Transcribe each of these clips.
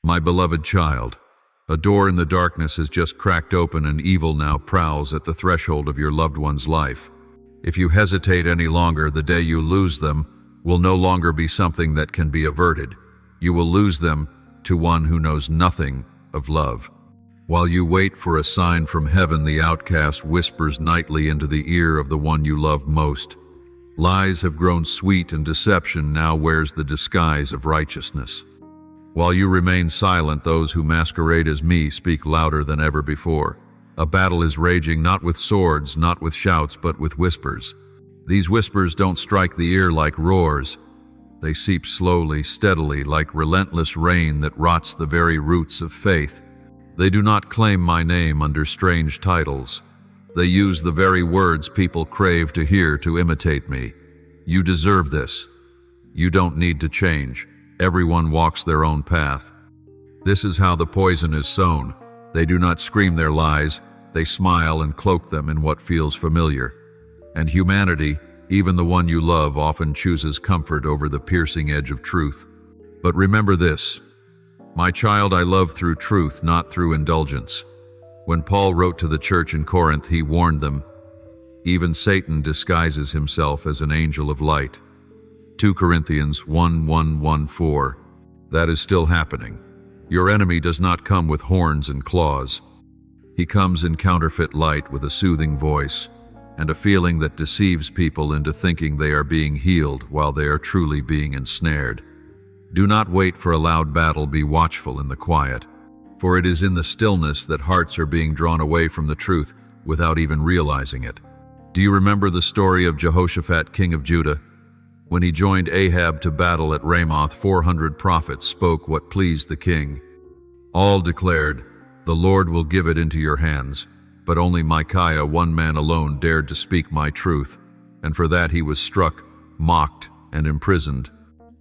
My beloved child, a door in the darkness has just cracked open and evil now prowls at the threshold of your loved one's life. If you hesitate any longer, the day you lose them will no longer be something that can be averted. You will lose them to one who knows nothing of love. While you wait for a sign from heaven, the outcast whispers nightly into the ear of the one you love most. Lies have grown sweet and deception now wears the disguise of righteousness. While you remain silent, those who masquerade as me speak louder than ever before. A battle is raging, not with swords, not with shouts, but with whispers. These whispers don't strike the ear like roars. They seep slowly, steadily, like relentless rain that rots the very roots of faith. They do not claim my name under strange titles. They use the very words people crave to hear to imitate me. You deserve this. You don't need to change. Everyone walks their own path. This is how the poison is sown. They do not scream their lies. They smile and cloak them in what feels familiar. And humanity, even the one you love, often chooses comfort over the piercing edge of truth. But remember this, my child, I love through truth, not through indulgence. When Paul wrote to the church in Corinth, he warned them, even Satan disguises himself as an angel of light. 2 Corinthians 1:1-4. That is still happening. Your enemy does not come with horns and claws. He comes in counterfeit light with a soothing voice and a feeling that deceives people into thinking they are being healed while they are truly being ensnared. Do not wait for a loud battle, be watchful in the quiet. For it is in the stillness that hearts are being drawn away from the truth without even realizing it. Do you remember the story of Jehoshaphat, king of Judah? When he joined Ahab to battle at Ramoth, 400 prophets spoke what pleased the king. All declared, "The Lord will give it into your hands." But only Micaiah, one man alone, dared to speak my truth, and for that he was struck, mocked, and imprisoned.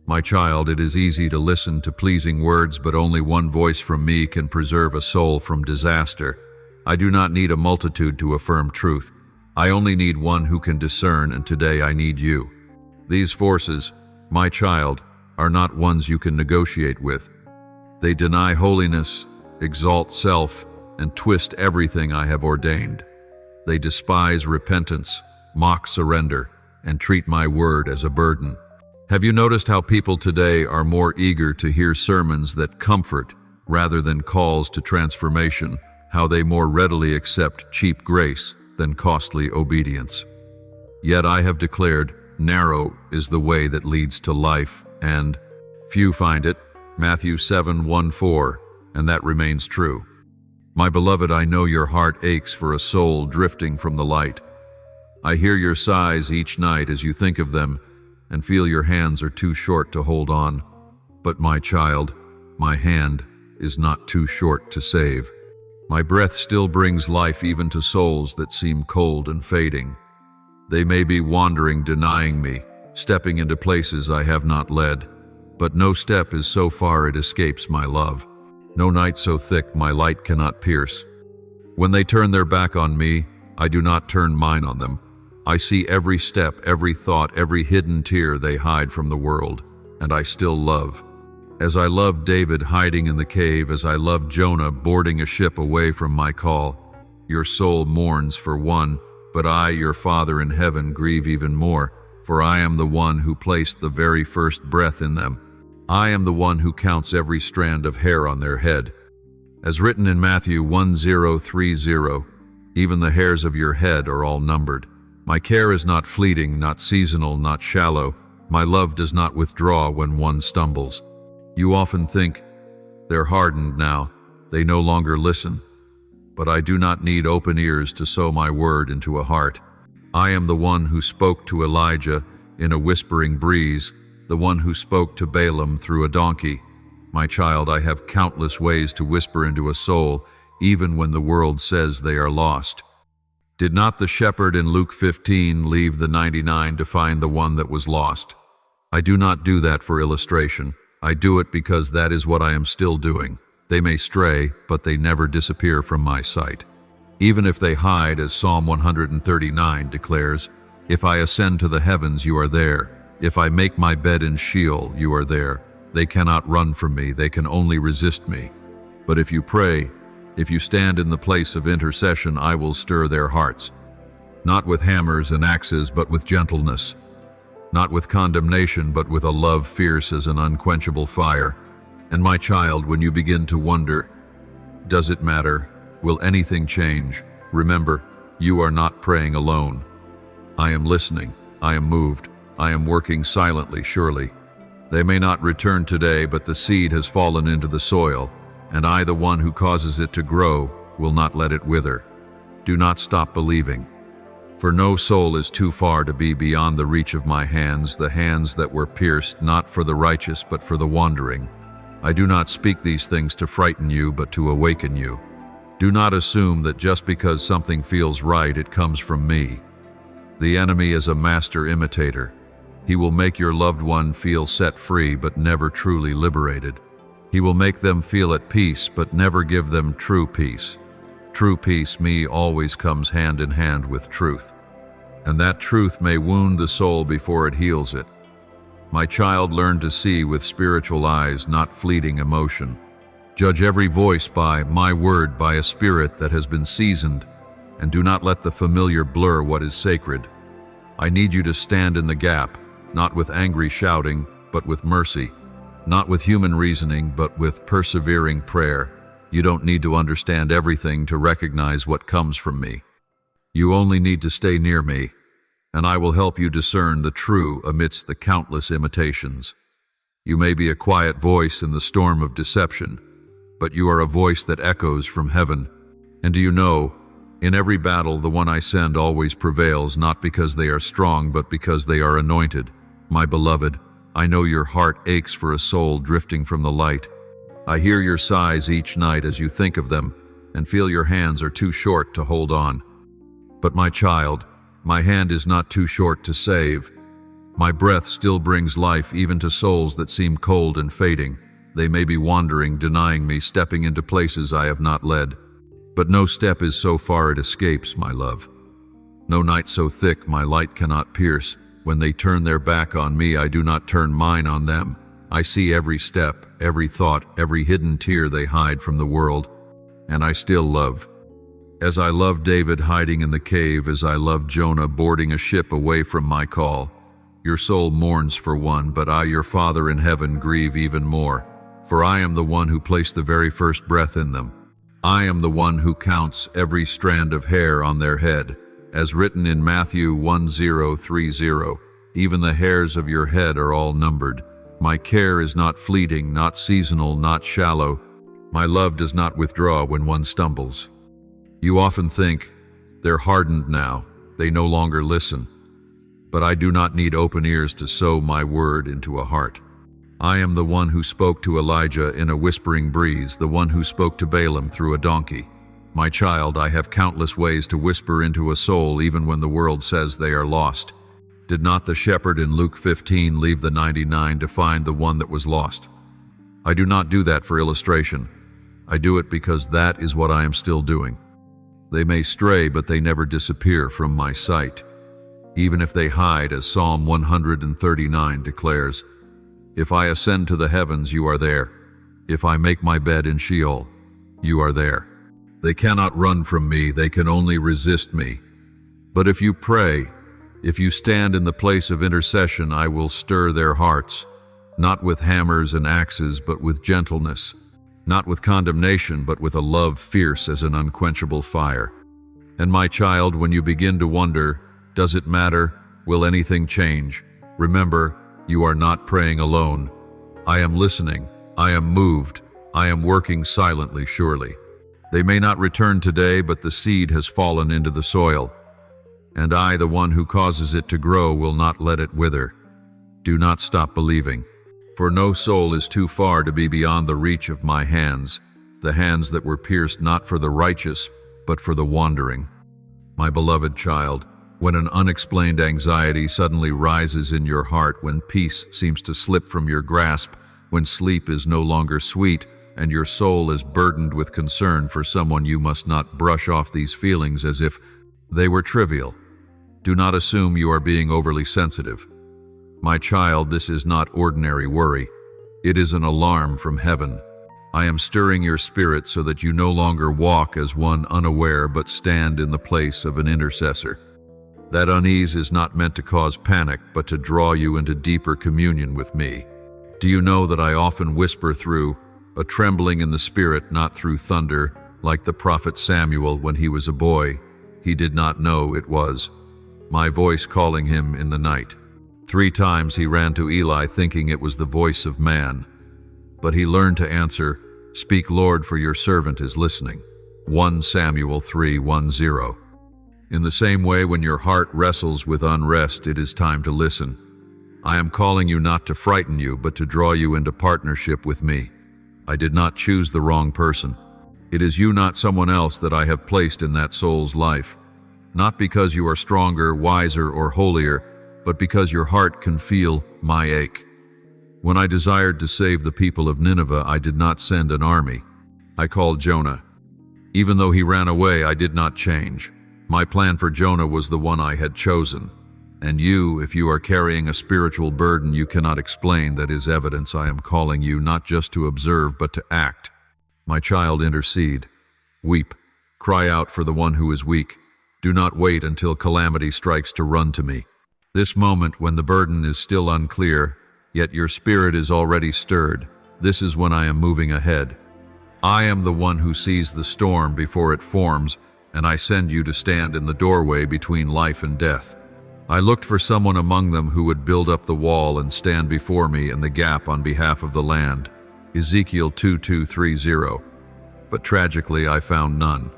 My child, it is easy to listen to pleasing words, but only one voice from me can preserve a soul from disaster. I do not need a multitude to affirm truth. I only need one who can discern, and today I need you. These forces, my child, are not ones you can negotiate with. They deny holiness, exalt self, and twist everything I have ordained. They despise repentance, mock surrender, and treat my word as a burden. Have you noticed how people today are more eager to hear sermons that comfort rather than calls to transformation? How they more readily accept cheap grace than costly obedience? Yet I have declared, narrow is the way that leads to life, and few find it, Matthew 7:1-4, and that remains true. My beloved, I know your heart aches for a soul drifting from the light. I hear your sighs each night as you think of them, and feel your hands are too short to hold on. But my child, my hand is not too short to save. My breath still brings life even to souls that seem cold and fading. They may be wandering, denying me, stepping into places I have not led, but no step is so far it escapes my love. No night so thick my light cannot pierce. When they turn their back on me, I do not turn mine on them. I see every step, every thought, every hidden tear they hide from the world, and I still love. As I loved David hiding in the cave, as I loved Jonah boarding a ship away from my call, your soul mourns for one, but I, your Father in heaven, grieve even more, for I am the one who placed the very first breath in them. I am the one who counts every strand of hair on their head. As written in Matthew 10:30, even the hairs of your head are all numbered. My care is not fleeting, not seasonal, not shallow. My love does not withdraw when one stumbles. You often think, they're hardened now, they no longer listen. But I do not need open ears to sow my word into a heart. I am the one who spoke to Elijah in a whispering breeze, the one who spoke to Balaam through a donkey. My child, I have countless ways to whisper into a soul, even when the world says they are lost. Did not the shepherd in Luke 15 leave the 99 to find the one that was lost? I do not do that for illustration. I do it because that is what I am still doing. They may stray, but they never disappear from my sight. Even if they hide, as Psalm 139 declares, if I ascend to the heavens, you are there. If I make my bed in Sheol, you are there. They cannot run from me, they can only resist me. But if you pray, if you stand in the place of intercession, I will stir their hearts. Not with hammers and axes, but with gentleness. Not with condemnation, but with a love fierce as an unquenchable fire. And my child, when you begin to wonder, does it matter? Will anything change? Remember, you are not praying alone. I am listening. I am moved. I am working silently, surely. They may not return today, but the seed has fallen into the soil, and I, the one who causes it to grow, will not let it wither. Do not stop believing. For no soul is too far to be beyond the reach of my hands, the hands that were pierced not for the righteous but for the wandering. I do not speak these things to frighten you, but to awaken you. Do not assume that just because something feels right, it comes from me. The enemy is a master imitator. He will make your loved one feel set free, but never truly liberated. He will make them feel at peace, but never give them true peace. True peace, me, always comes hand in hand with truth. And that truth may wound the soul before it heals it. My child, learn to see with spiritual eyes, not fleeting emotion. Judge every voice by my word, by a spirit that has been seasoned, and do not let the familiar blur what is sacred. I need you to stand in the gap, not with angry shouting, but with mercy. Not with human reasoning, but with persevering prayer. You don't need to understand everything to recognize what comes from me. You only need to stay near me, and I will help you discern the true amidst the countless imitations. You may be a quiet voice in the storm of deception, but you are a voice that echoes from heaven. And do you know, in every battle the one I send always prevails, not because they are strong, but because they are anointed. My beloved, I know your heart aches for a soul drifting from the light. I hear your sighs each night as you think of them, and feel your hands are too short to hold on. But my child, my hand is not too short to save. My breath still brings life even to souls that seem cold and fading. They may be wandering, denying me, stepping into places I have not led. But no step is so far it escapes, my love. No night so thick my light cannot pierce. When they turn their back on me, I do not turn mine on them. I see every step, every thought, every hidden tear they hide from the world, and I still love. As I loved David hiding in the cave, as I loved Jonah boarding a ship away from my call. Your soul mourns for one, but I, your Father in heaven, grieve even more. For I am the one who placed the very first breath in them. I am the one who counts every strand of hair on their head. As written in Matthew 10:30, even the hairs of your head are all numbered. My care is not fleeting, not seasonal, not shallow. My love does not withdraw when one stumbles. You often think, they're hardened now, they no longer listen. But I do not need open ears to sow my word into a heart. I am the one who spoke to Elijah in a whispering breeze, the one who spoke to Balaam through a donkey. My child, I have countless ways to whisper into a soul even when the world says they are lost. Did not the shepherd in Luke 15 leave the 99 to find the one that was lost? I do not do that for illustration. I do it because that is what I am still doing. They may stray, but they never disappear from my sight. Even if they hide, as Psalm 139 declares, if I ascend to the heavens, you are there. If I make my bed in Sheol, you are there. They cannot run from me, they can only resist me. But if you pray, if you stand in the place of intercession, I will stir their hearts, not with hammers and axes, but with gentleness, not with condemnation, but with a love fierce as an unquenchable fire. And my child, when you begin to wonder, does it matter? Will anything change? Remember, you are not praying alone. I am listening. I am moved. I am working silently, surely. They may not return today, but the seed has fallen into the soil. And I, the one who causes it to grow, will not let it wither. Do not stop believing. For no soul is too far to be beyond the reach of my hands, the hands that were pierced not for the righteous, but for the wandering. My beloved child, when an unexplained anxiety suddenly rises in your heart, when peace seems to slip from your grasp, when sleep is no longer sweet, and your soul is burdened with concern for someone, you must not brush off these feelings as if they were trivial. Do not assume you are being overly sensitive. My child, this is not ordinary worry. It is an alarm from heaven. I am stirring your spirit so that you no longer walk as one unaware but stand in the place of an intercessor. That unease is not meant to cause panic, but to draw you into deeper communion with me. Do you know that I often whisper through a trembling in the spirit, not through thunder, like the prophet Samuel when he was a boy? He did not know it was my voice calling him in the night. 3 times he ran to Eli thinking it was the voice of man. But he learned to answer, "Speak, Lord, for your servant is listening." 1 Samuel 3:10. In the same way, when your heart wrestles with unrest, it is time to listen. I am calling you not to frighten you, but to draw you into partnership with me. I did not choose the wrong person. It is you, not someone else, that I have placed in that soul's life. Not because you are stronger, wiser, or holier, but because your heart can feel my ache. When I desired to save the people of Nineveh, I did not send an army. I called Jonah. Even though he ran away, I did not change. My plan for Jonah was the one I had chosen. And you, if you are carrying a spiritual burden you cannot explain, that is evidence I am calling you not just to observe, but to act. My child, intercede. Weep. Cry out for the one who is weak. Do not wait until calamity strikes to run to me. This moment, when the burden is still unclear, yet your spirit is already stirred, this is when I am moving ahead. I am the one who sees the storm before it forms, and I send you to stand in the doorway between life and death. I looked for someone among them who would build up the wall and stand before me in the gap on behalf of the land. Ezekiel 22:30. But tragically, I found none.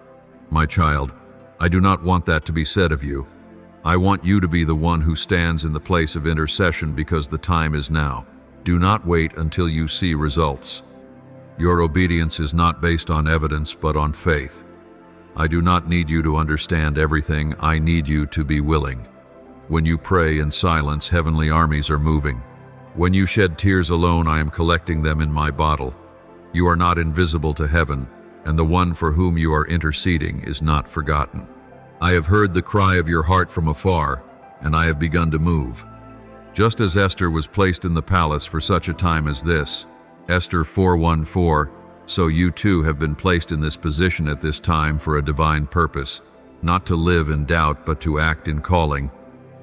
My child, I do not want that to be said of you. I want you to be the one who stands in the place of intercession, because the time is now. Do not wait until you see results. Your obedience is not based on evidence, but on faith. I do not need you to understand everything. I need you to be willing. When you pray in silence, heavenly armies are moving. When you shed tears alone, I am collecting them in my bottle. You are not invisible to heaven, and the one for whom you are interceding is not forgotten. I have heard the cry of your heart from afar, and I have begun to move. Just as Esther was placed in the palace for such a time as this, Esther 4:14, so you too have been placed in this position at this time for a divine purpose, not to live in doubt, but to act in calling.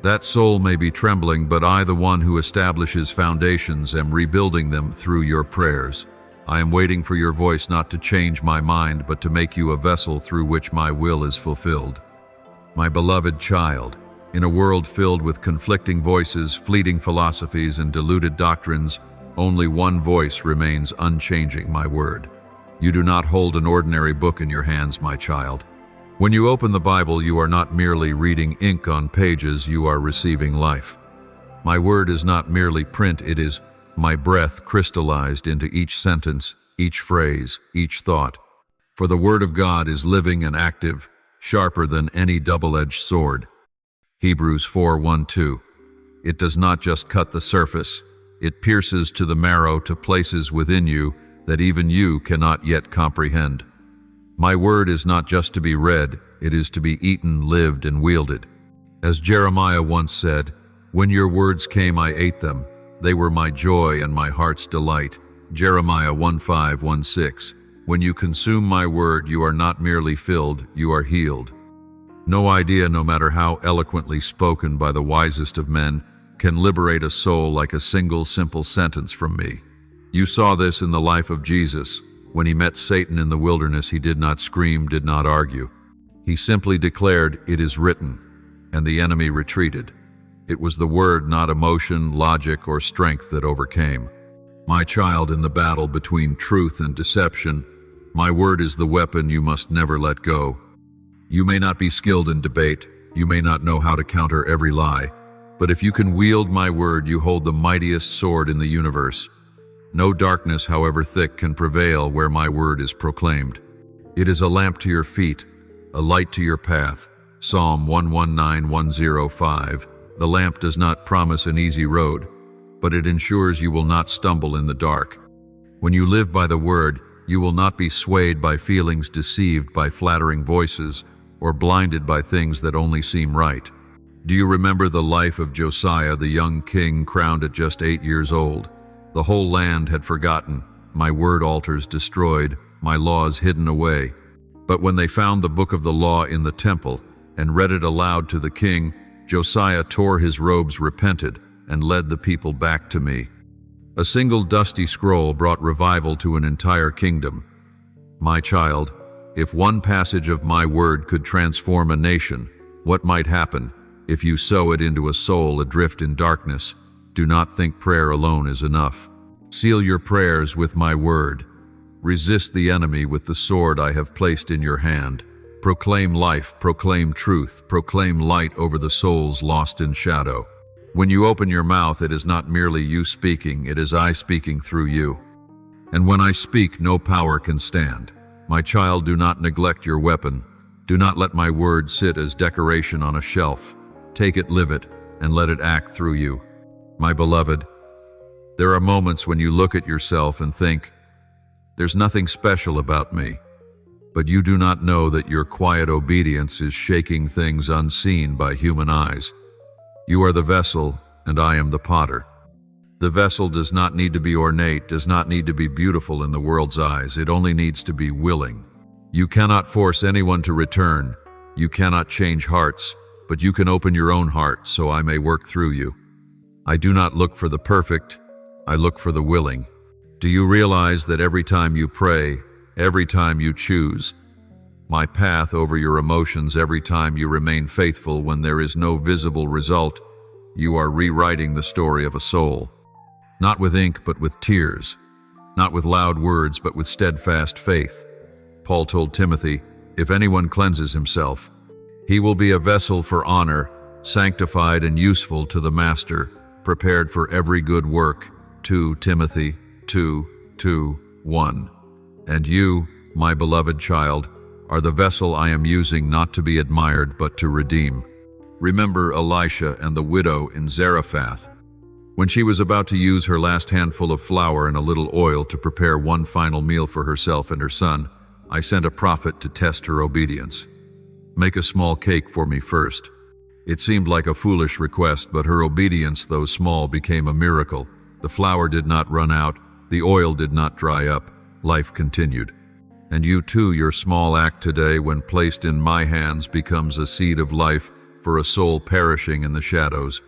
That soul may be trembling, but I, the one who establishes foundations, am rebuilding them through your prayers. I am waiting for your voice, not to change my mind, but to make you a vessel through which my will is fulfilled. My beloved child, in a world filled with conflicting voices, fleeting philosophies, and diluted doctrines, only one voice remains unchanging: my word. You do not hold an ordinary book in your hands, my child. When you open the Bible, you are not merely reading ink on pages, you are receiving life. My word is not merely print, it is my breath crystallized into each sentence, each phrase, each thought. For the word of God is living and active, sharper than any double-edged sword. Hebrews 4:1-2. It does not just cut the surface, it pierces to the marrow, to places within you that even you cannot yet comprehend. My word is not just to be read, it is to be eaten, lived, and wielded. As Jeremiah once said, "When your words came, I ate them. They were my joy and my heart's delight." Jeremiah 1:5-6. When you consume my word, you are not merely filled, you are healed. No idea, no matter how eloquently spoken by the wisest of men, can liberate a soul like a single simple sentence from me. You saw this in the life of Jesus. When he met Satan in the wilderness, he did not scream, did not argue. He simply declared, "It is written," and the enemy retreated. It was the word, not emotion, logic, or strength, that overcame. My child, in the battle between truth and deception, my word is the weapon you must never let go. You may not be skilled in debate, you may not know how to counter every lie, but if you can wield my word, you hold the mightiest sword in the universe. No darkness, however thick, can prevail where my word is proclaimed. It is a lamp to your feet, a light to your path. Psalm 119:105. The lamp does not promise an easy road, but it ensures you will not stumble in the dark. When you live by the word, you will not be swayed by feelings, deceived by flattering voices, or blinded by things that only seem right. Do you remember the life of Josiah, the young king crowned at just 8 years old? The whole land had forgotten, my word altars destroyed, my laws hidden away. But when they found the book of the law in the temple and read it aloud to the king, Josiah tore his robes, repented, and led the people back to me. A single dusty scroll brought revival to an entire kingdom. My child, if one passage of my word could transform a nation, what might happen if you sow it into a soul adrift in darkness? Do not think prayer alone is enough. Seal your prayers with my word. Resist the enemy with the sword I have placed in your hand. Proclaim life, proclaim truth, proclaim light over the souls lost in shadow. When you open your mouth, it is not merely you speaking, it is I speaking through you. And when I speak, no power can stand. My child, do not neglect your weapon. Do not let my word sit as decoration on a shelf. Take it, live it, and let it act through you. My beloved, there are moments when you look at yourself and think, there's nothing special about me. But you do not know that your quiet obedience is shaking things unseen by human eyes. You are the vessel, and I am the potter. The vessel does not need to be ornate, does not need to be beautiful in the world's eyes. It only needs to be willing. You cannot force anyone to return. You cannot change hearts, but you can open your own heart so I may work through you. I do not look for the perfect, I look for the willing. Do you realize that every time you pray, every time you choose my path over your emotions, every time you remain faithful when there is no visible result, you are rewriting the story of a soul? Not with ink, but with tears. Not with loud words, but with steadfast faith. Paul told Timothy, if anyone cleanses himself, he will be a vessel for honor, sanctified and useful to the master, prepared for every good work. 2 Timothy 2:1. And you, my beloved child, are the vessel I am using not to be admired but to redeem. Remember Elisha and the widow in Zarephath. When she was about to use her last handful of flour and a little oil to prepare one final meal for herself and her son, I sent a prophet to test her obedience. Make a small cake for me first. It seemed like a foolish request, but her obedience, though small, became a miracle. The flour did not run out, the oil did not dry up, life continued. And you too, your small act today, when placed in my hands, becomes a seed of life for a soul perishing in the shadows.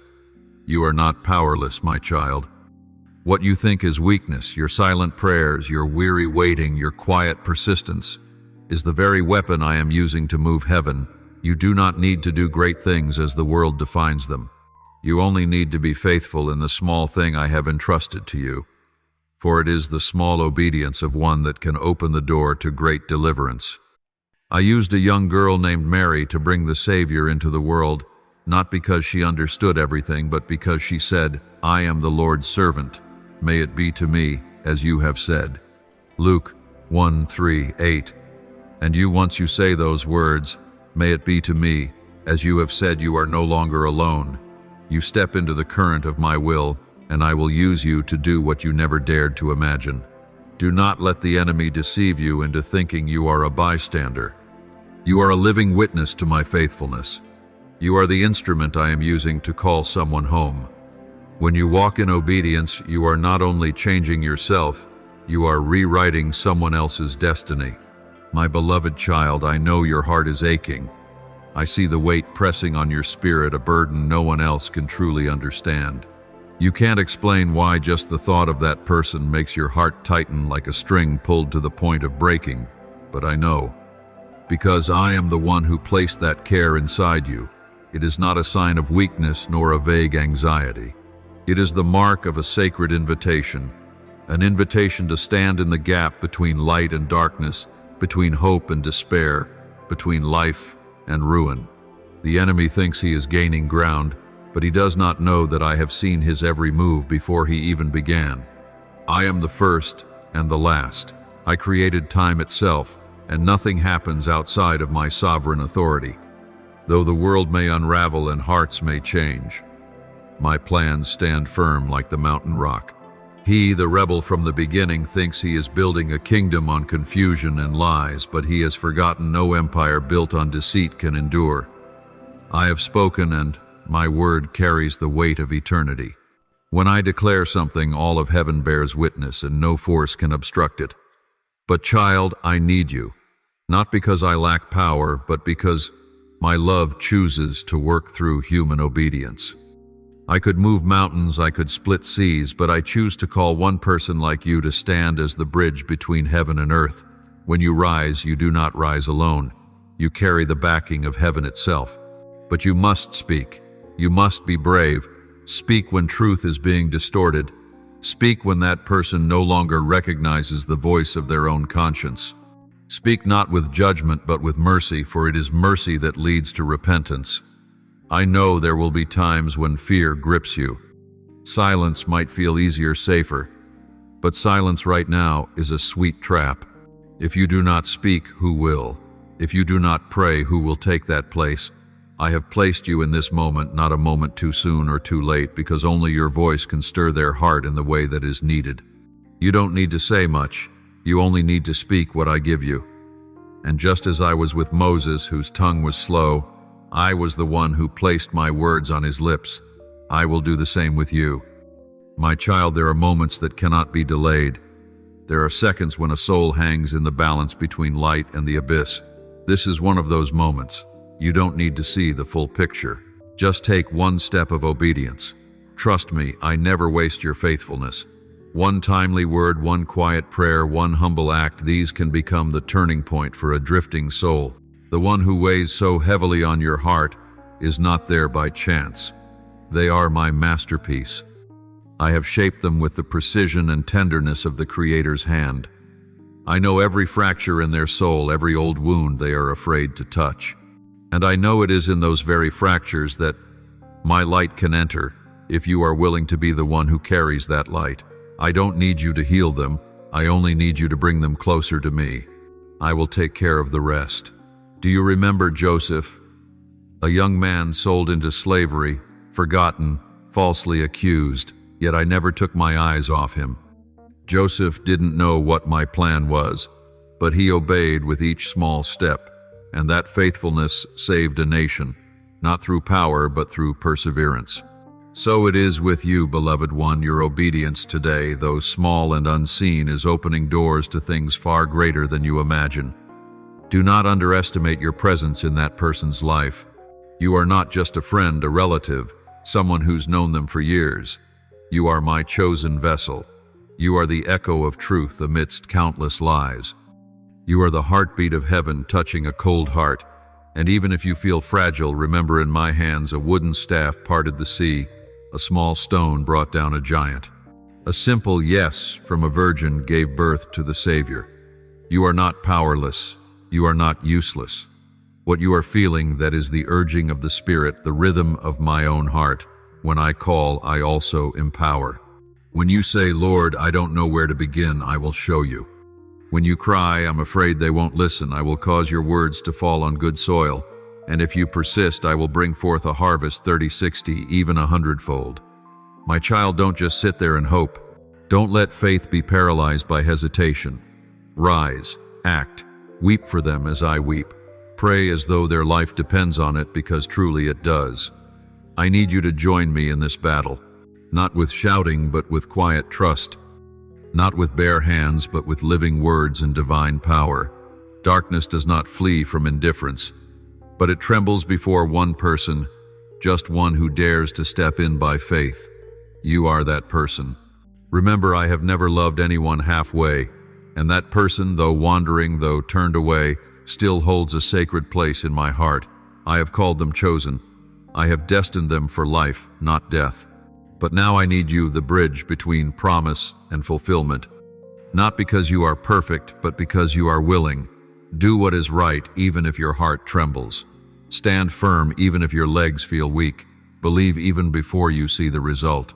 You are not powerless, my child. What you think is weakness, your silent prayers, your weary waiting, your quiet persistence, is the very weapon I am using to move heaven. You do not need to do great things as the world defines them. You only need to be faithful in the small thing I have entrusted to you. For it is the small obedience of one that can open the door to great deliverance. I used a young girl named Mary to bring the Savior into the world, not because she understood everything, but because she said, I am the Lord's servant. May it be to me as you have said. Luke 1:3-8. And you, once you say those words, may it be to me as you have said, you are no longer alone. You step into the current of my will, and I will use you to do what you never dared to imagine. Do not let the enemy deceive you into thinking you are a bystander. You are a living witness to my faithfulness. You are the instrument I am using to call someone home. When you walk in obedience, you are not only changing yourself, you are rewriting someone else's destiny. My beloved child, I know your heart is aching. I see the weight pressing on your spirit, a burden no one else can truly understand. You can't explain why just the thought of that person makes your heart tighten like a string pulled to the point of breaking, but I know. Because I am the one who placed that care inside you. It is not a sign of weakness nor a vague anxiety. It is the mark of a sacred invitation, an invitation to stand in the gap between light and darkness, between hope and despair, between life and ruin. The enemy thinks he is gaining ground, but he does not know that I have seen his every move before he even began. I am the first and the last. I created time itself, and nothing happens outside of my sovereign authority. Though the world may unravel and hearts may change, my plans stand firm like the mountain rock. He, the rebel from the beginning, thinks he is building a kingdom on confusion and lies, but he has forgotten no empire built on deceit can endure. I have spoken, and my word carries the weight of eternity. When I declare something, all of heaven bears witness, and no force can obstruct it. But child, I need you, not because I lack power, but because my love chooses to work through human obedience. I could move mountains, I could split seas, but I choose to call one person like you to stand as the bridge between heaven and earth. When you rise, you do not rise alone. You carry the backing of heaven itself. But you must speak. You must be brave. Speak when truth is being distorted. Speak when that person no longer recognizes the voice of their own conscience. Speak not with judgment, but with mercy, for it is mercy that leads to repentance. I know there will be times when fear grips you. Silence might feel easier, safer, but silence right now is a sweet trap. If you do not speak, who will? If you do not pray, who will take that place? I have placed you in this moment, not a moment too soon or too late, because only your voice can stir their heart in the way that is needed. You don't need to say much. You only need to speak what I give you. And just as I was with Moses, whose tongue was slow, I was the one who placed my words on his lips. I will do the same with you. My child, there are moments that cannot be delayed. There are seconds when a soul hangs in the balance between light and the abyss. This is one of those moments. You don't need to see the full picture. Just take one step of obedience. Trust me, I never waste your faithfulness. One timely word, one quiet prayer, one humble act, these can become the turning point for a drifting soul. The one who weighs so heavily on your heart is not there by chance. They are my masterpiece. I have shaped them with the precision and tenderness of the Creator's hand. I know every fracture in their soul, every old wound they are afraid to touch. And I know it is in those very fractures that my light can enter, if you are willing to be the one who carries that light. I don't need you to heal them. I only need you to bring them closer to me. I will take care of the rest. Do you remember Joseph, a young man sold into slavery, forgotten, falsely accused, yet I never took my eyes off him. Joseph didn't know what my plan was, but he obeyed with each small step, and that faithfulness saved a nation, not through power but through perseverance. So it is with you, beloved one. Your obedience today, though small and unseen, is opening doors to things far greater than you imagine. Do not underestimate your presence in that person's life. You are not just a friend, a relative, someone who's known them for years. You are my chosen vessel. You are the echo of truth amidst countless lies. You are the heartbeat of heaven touching a cold heart. And even if you feel fragile, remember, in my hands a wooden staff parted the sea, a small stone brought down a giant. A simple yes from a virgin gave birth to the Savior. You are not powerless. You are not useless. What you are feeling, that is the urging of the Spirit, the rhythm of my own heart. When I call, I also empower. When you say, Lord, I don't know where to begin, I will show you. When you cry, I'm afraid they won't listen, I will cause your words to fall on good soil. And if you persist, I will bring forth a harvest 30, 60, even 100-fold. My child, don't just sit there and hope. Don't let faith be paralyzed by hesitation. Rise, act, weep for them as I weep. Pray as though their life depends on it, because truly it does. I need you to join me in this battle, not with shouting, but with quiet trust. Not with bare hands, but with living words and divine power. Darkness does not flee from indifference, but it trembles before one person, just one who dares to step in by faith. You are that person. Remember, I have never loved anyone halfway, and that person, though wandering, though turned away, still holds a sacred place in my heart. I have called them chosen. I have destined them for life, not death. But now I need you, the bridge between promise and fulfillment. Not because you are perfect, but because you are willing. Do what is right, even if your heart trembles. Stand firm, even if your legs feel weak. Believe even before you see the result.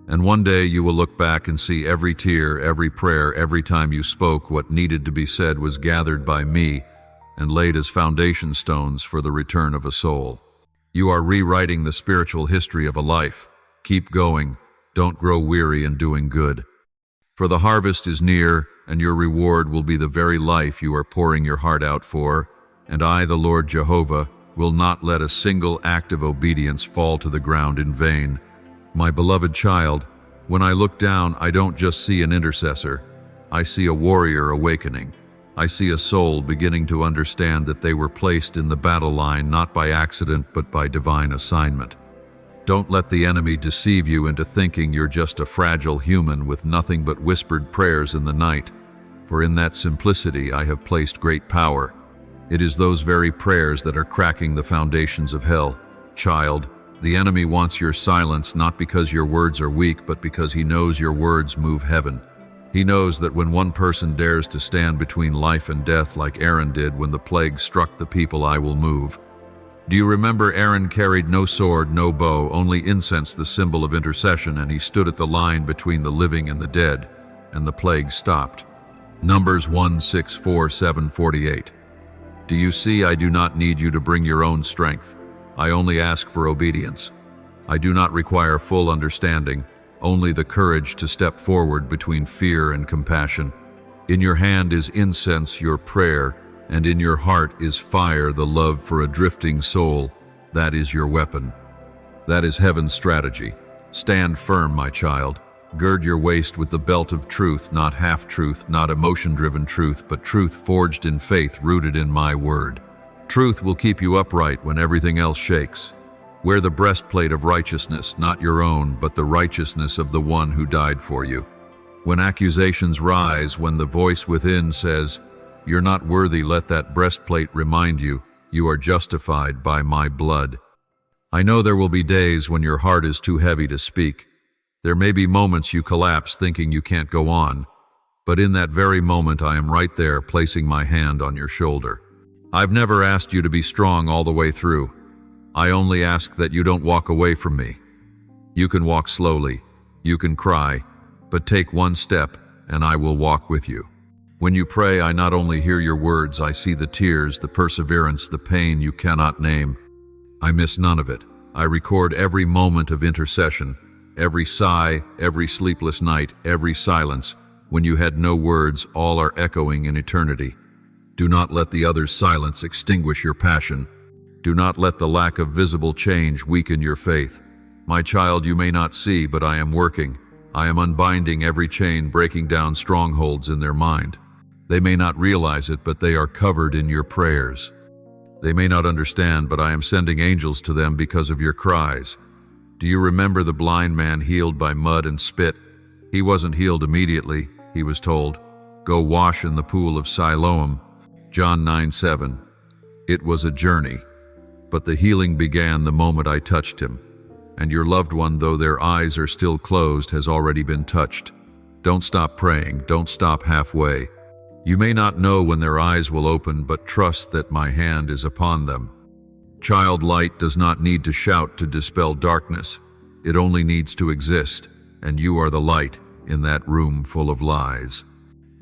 And one day you will look back and see every tear, every prayer, every time you spoke what needed to be said was gathered by me and laid as foundation stones for the return of a soul. You are rewriting the spiritual history of a life. Keep going. Don't grow weary in doing good. For the harvest is near, and your reward will be the very life you are pouring your heart out for. And I, the Lord Jehovah, will not let a single act of obedience fall to the ground in vain. My beloved child, When I look down, I don't just see an intercessor. I see a warrior awakening. I see a soul beginning to understand that they were placed in the battle line not by accident but by divine assignment. Don't let the enemy deceive you into thinking you're just a fragile human with nothing but whispered prayers in the night, for in that simplicity I have placed great power. It is those very prayers that are cracking the foundations of hell. Child, the enemy wants your silence not because your words are weak, but because he knows your words move heaven. He knows that when one person dares to stand between life and death like Aaron did when the plague struck the people, I will move. Do you remember Aaron carried no sword, no bow, only incense, the symbol of intercession, and he stood at the line between the living and the dead, and the plague stopped. Numbers 1:6-4-7-48. Do you see, I do not need you to bring your own strength. I only ask for obedience. I do not require full understanding, only the courage to step forward between fear and compassion. In your hand is incense, your prayer, and in your heart is fire, the love for a drifting soul. That is your weapon. That is heaven's strategy. Stand firm, my child. Gird your waist with the belt of truth, not half-truth, not emotion-driven truth, but truth forged in faith, rooted in my word. Truth will keep you upright when everything else shakes. Wear the breastplate of righteousness, not your own, but the righteousness of the one who died for you. When accusations rise, when the voice within says, "You're not worthy," let that breastplate remind you, you are justified by my blood. I know there will be days when your heart is too heavy to speak. There may be moments you collapse thinking you can't go on, but in that very moment I am right there placing my hand on your shoulder. I've never asked you to be strong all the way through. I only ask that you don't walk away from me. You can walk slowly, you can cry, but take one step and I will walk with you. When you pray, I not only hear your words, I see the tears, the perseverance, the pain you cannot name. I miss none of it. I record every moment of intercession, every sigh, every sleepless night, every silence. When you had no words, all are echoing in eternity. Do not let the other's silence extinguish your passion. Do not let the lack of visible change weaken your faith. My child, you may not see, but I am working. I am unbinding every chain, breaking down strongholds in their mind. They may not realize it, but they are covered in your prayers. They may not understand, but I am sending angels to them because of your cries. Do you remember the blind man healed by mud and spit? He wasn't healed immediately. He was told, "Go wash in the pool of Siloam." John 9:7. It was a journey, but the healing began the moment I touched him. And your loved one, though their eyes are still closed, has already been touched. Don't stop praying. Don't stop halfway. You may not know when their eyes will open, but trust that my hand is upon them. Child, light does not need to shout to dispel darkness. It only needs to exist, and you are the light in that room full of lies.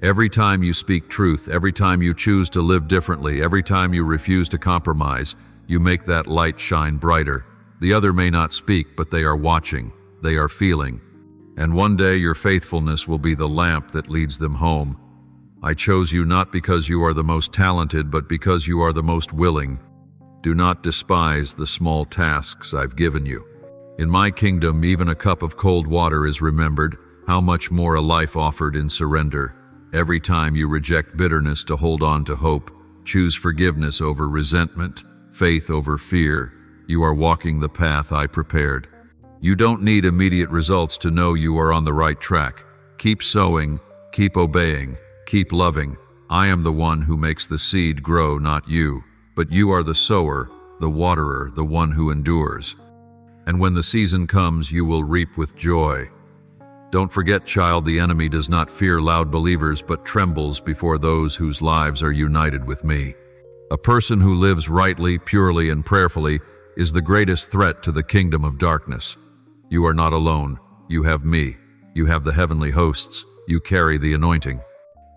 Every time you speak truth, every time you choose to live differently, every time you refuse to compromise, you make that light shine brighter. The other may not speak, but they are watching, they are feeling. And one day your faithfulness will be the lamp that leads them home. I chose you not because you are the most talented, but because you are the most willing. Do not despise the small tasks I've given you. In my kingdom, even a cup of cold water is remembered, how much more a life offered in surrender. Every time you reject bitterness to hold on to hope, choose forgiveness over resentment, faith over fear, you are walking the path I prepared. You don't need immediate results to know you are on the right track. Keep sowing, keep obeying, keep loving. I am the one who makes the seed grow, not you. But you are the sower, the waterer, the one who endures. And when the season comes, you will reap with joy. Don't forget, child, the enemy does not fear loud believers, but trembles before those whose lives are united with me. A person who lives rightly, purely, and prayerfully is the greatest threat to the kingdom of darkness. You are not alone. You have me. You have the heavenly hosts. You carry the anointing.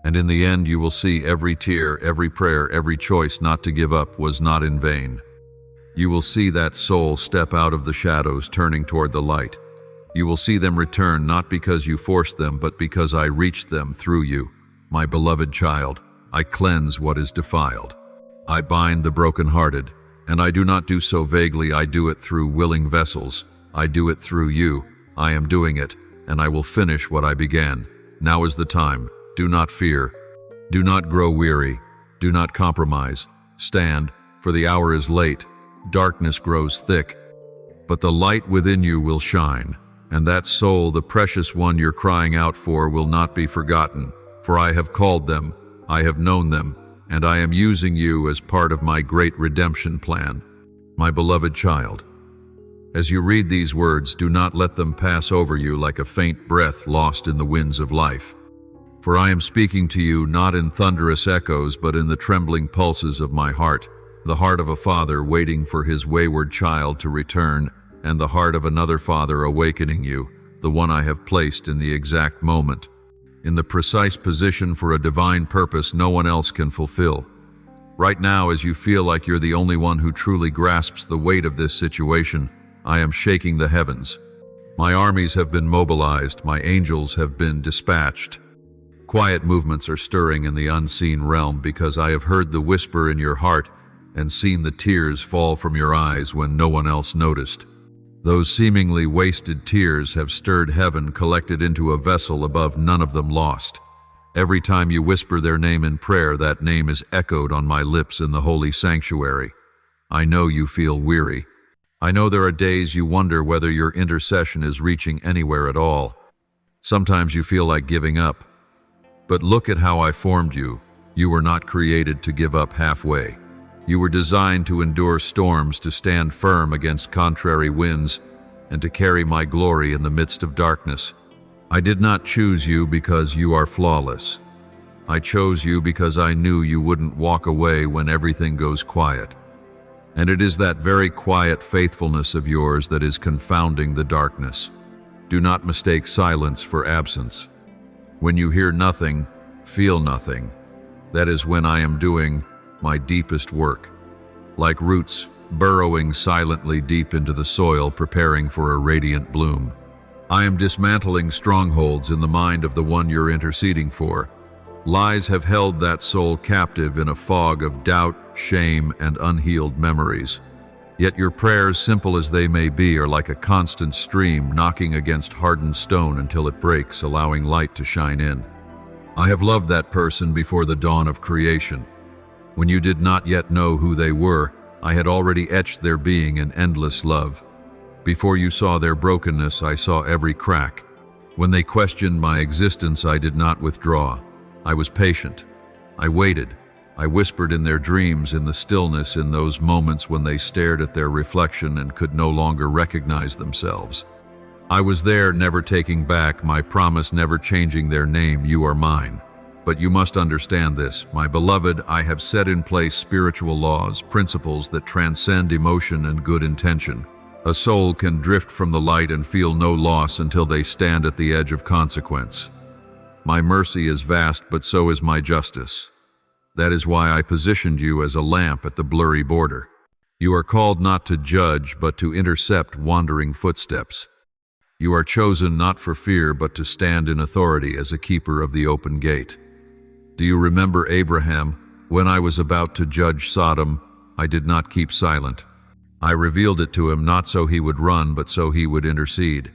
And in the end, you will see every tear, every prayer, every choice not to give up was not in vain. You will see that soul step out of the shadows, turning toward the light. You will see them return, not because you forced them, but because I reached them through you. My beloved child, I cleanse what is defiled. I bind the brokenhearted, and I do not do so vaguely. I do it through willing vessels. I do it through you. I am doing it, and I will finish what I began. Now is the time. Do not fear. Do not grow weary. Do not compromise. Stand, for the hour is late. Darkness grows thick. But the light within you will shine, and that soul, the precious one you're crying out for, will not be forgotten. For I have called them, I have known them, and I am using you as part of my great redemption plan. My beloved child, as you read these words, do not let them pass over you like a faint breath lost in the winds of life. For I am speaking to you not in thunderous echoes, but in the trembling pulses of my heart, the heart of a father waiting for his wayward child to return, and the heart of another father awakening you, the one I have placed in the exact moment, in the precise position for a divine purpose no one else can fulfill. Right now, as you feel like you're the only one who truly grasps the weight of this situation, I am shaking the heavens. My armies have been mobilized, my angels have been dispatched. Quiet movements are stirring in the unseen realm because I have heard the whisper in your heart and seen the tears fall from your eyes when no one else noticed. Those seemingly wasted tears have stirred heaven, collected into a vessel above, none of them lost. Every time you whisper their name in prayer, that name is echoed on my lips in the holy sanctuary. I know you feel weary. I know there are days you wonder whether your intercession is reaching anywhere at all. Sometimes you feel like giving up. But look at how I formed you. You were not created to give up halfway. You were designed to endure storms, to stand firm against contrary winds, and to carry my glory in the midst of darkness. I did not choose you because you are flawless. I chose you because I knew you wouldn't walk away when everything goes quiet. And it is that very quiet faithfulness of yours that is confounding the darkness. Do not mistake silence for absence. When you hear nothing, feel nothing. That is when I am doing my deepest work. Like roots burrowing silently deep into the soil, preparing for a radiant bloom. I am dismantling strongholds in the mind of the one you're interceding for. Lies have held that soul captive in a fog of doubt, shame, and unhealed memories. Yet your prayers, simple as they may be, are like a constant stream knocking against hardened stone until it breaks, allowing light to shine in. I have loved that person before the dawn of creation. When you did not yet know who they were, I had already etched their being in endless love. Before you saw their brokenness, I saw every crack. When they questioned my existence, I did not withdraw. I was patient. I waited. I whispered in their dreams, in the stillness, in those moments when they stared at their reflection and could no longer recognize themselves. I was there, never taking back my promise, never changing their name. You are mine. But you must understand this, my beloved. I have set in place spiritual laws, principles that transcend emotion and good intention. A soul can drift from the light and feel no loss until they stand at the edge of consequence. My mercy is vast, but so is my justice. That is why I positioned you as a lamp at the blurry border. You are called not to judge, but to intercept wandering footsteps. You are chosen not for fear, but to stand in authority as a keeper of the open gate. Do you remember Abraham? When I was about to judge Sodom, I did not keep silent. I revealed it to him not so he would run, but so he would intercede.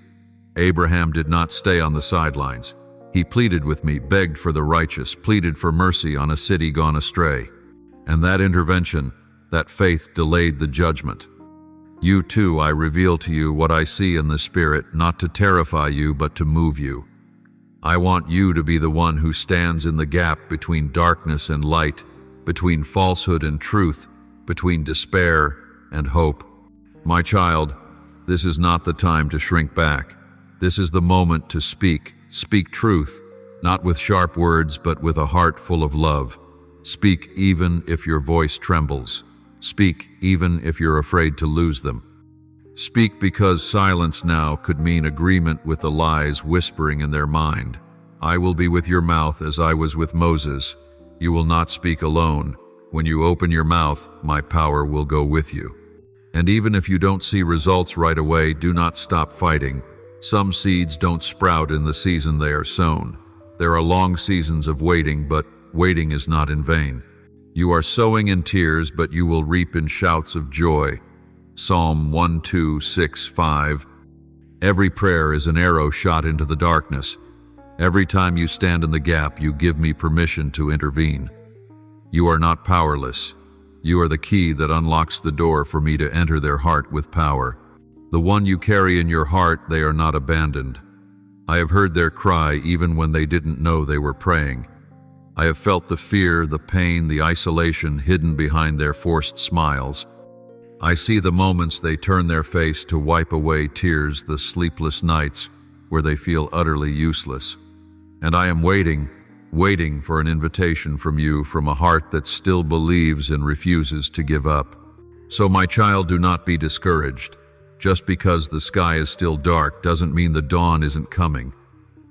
Abraham did not stay on the sidelines. He pleaded with me, begged for the righteous, pleaded for mercy on a city gone astray. And that intervention, that faith, delayed the judgment. You too, I reveal to you what I see in the Spirit, not to terrify you, but to move you. I want you to be the one who stands in the gap between darkness and light, between falsehood and truth, between despair and hope. My child, this is not the time to shrink back. This is the moment to speak. Speak truth, not with sharp words, but with a heart full of love. Speak even if your voice trembles. Speak even if you're afraid to lose them. Speak because silence now could mean agreement with the lies whispering in their mind. I will be with your mouth as I was with Moses. You will not speak alone. When you open your mouth, my power will go with you. And even if you don't see results right away, do not stop fighting. Some seeds don't sprout in the season they are sown. There are long seasons of waiting, but waiting is not in vain. You are sowing in tears, but you will reap in shouts of joy. Psalm 1:2, 6, 5. Every prayer is an arrow shot into the darkness. Every time you stand in the gap, you give me permission to intervene. You are not powerless. You are the key that unlocks the door for me to enter their heart with power. The one you carry in your heart, they are not abandoned. I have heard their cry even when they didn't know they were praying. I have felt the fear, the pain, the isolation hidden behind their forced smiles. I see the moments they turn their face to wipe away tears, the sleepless nights where they feel utterly useless. And I am waiting for an invitation from you, from a heart that still believes and refuses to give up. So my child, do not be discouraged. Just because the sky is still dark doesn't mean the dawn isn't coming.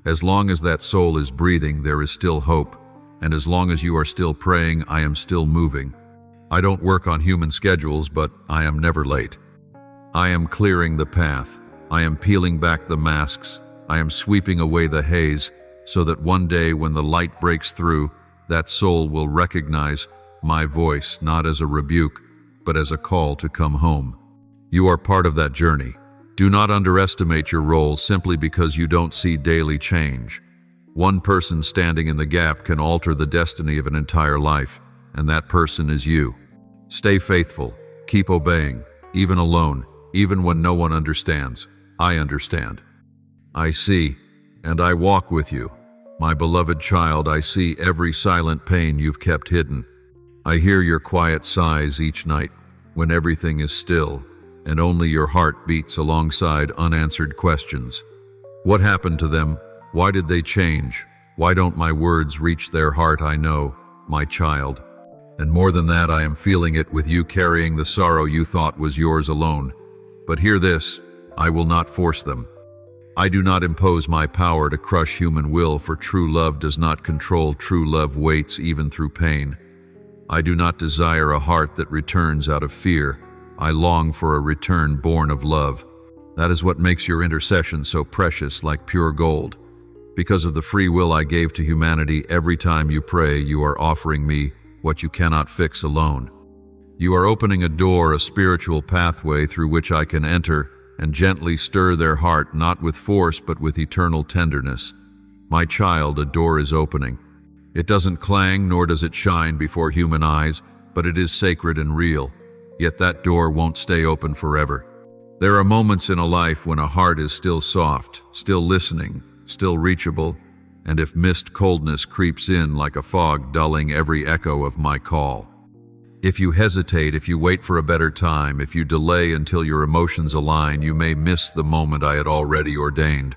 As long as that soul is breathing, there is still hope. And as long as you are still praying, I am still moving. I don't work on human schedules, but I am never late. I am clearing the path. I am peeling back the masks. I am sweeping away the haze, so that one day when the light breaks through, that soul will recognize my voice not as a rebuke, but as a call to come home. You are part of that journey. Do not underestimate your role simply because you don't see daily change. One person standing in the gap can alter the destiny of an entire life, and that person is you. Stay faithful. Keep obeying, even alone, even when no one understands. I understand. I see, and I walk with you. My beloved child, I see every silent pain you've kept hidden. I hear your quiet sighs each night when everything is still and only your heart beats alongside unanswered questions. What happened to them? Why did they change? Why don't my words reach their heart? I know, my child. And more than that, I am feeling it with you, carrying the sorrow you thought was yours alone. But hear this, I will not force them. I do not impose my power to crush human will, for true love does not control. True love waits even through pain. I do not desire a heart that returns out of fear. I long for a return born of love. That is what makes your intercession so precious, like pure gold. Because of the free will I gave to humanity, every time you pray, you are offering me what you cannot fix alone. You are opening a door, a spiritual pathway through which I can enter and gently stir their heart, not with force but with eternal tenderness. My child, a door is opening. It doesn't clang nor does it shine before human eyes, but it is sacred and real. Yet that door won't stay open forever. There are moments in a life when a heart is still soft, still listening, still reachable, and if mist coldness creeps in like a fog, dulling every echo of my call. If you hesitate, if you wait for a better time, if you delay until your emotions align, you may miss the moment I had already ordained.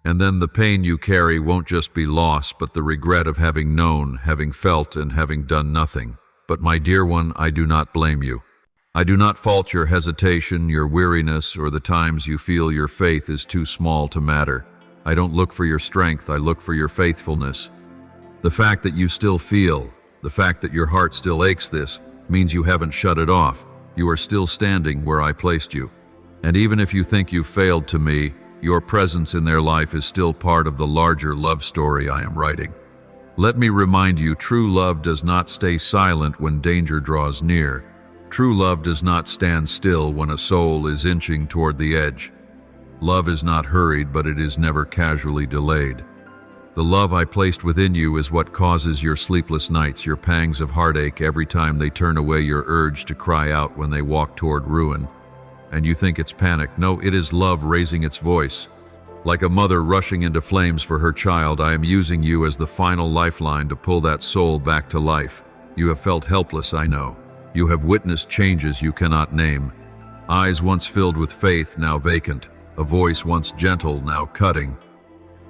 And then the pain you carry won't just be loss, but the regret of having known, having felt, and having done nothing. But my dear one, I do not blame you. I do not fault your hesitation, your weariness, or the times you feel your faith is too small to matter. I don't look for your strength, I look for your faithfulness. The fact that you still feel, the fact that your heart still aches, this means you haven't shut it off. You are still standing where I placed you. And even if you think you've failed to me, your presence in their life is still part of the larger love story I am writing. Let me remind you, true love does not stay silent when danger draws near. True love does not stand still when a soul is inching toward the edge. Love is not hurried, but it is never casually delayed. The love I placed within you is what causes your sleepless nights, your pangs of heartache every time they turn away your urge to cry out when they walk toward ruin. And you think it's panic. No, it is love raising its voice. Like a mother rushing into flames for her child, I am using you as the final lifeline to pull that soul back to life. You have felt helpless, I know. You have witnessed changes you cannot name. Eyes once filled with faith, now vacant. A voice once gentle, now cutting.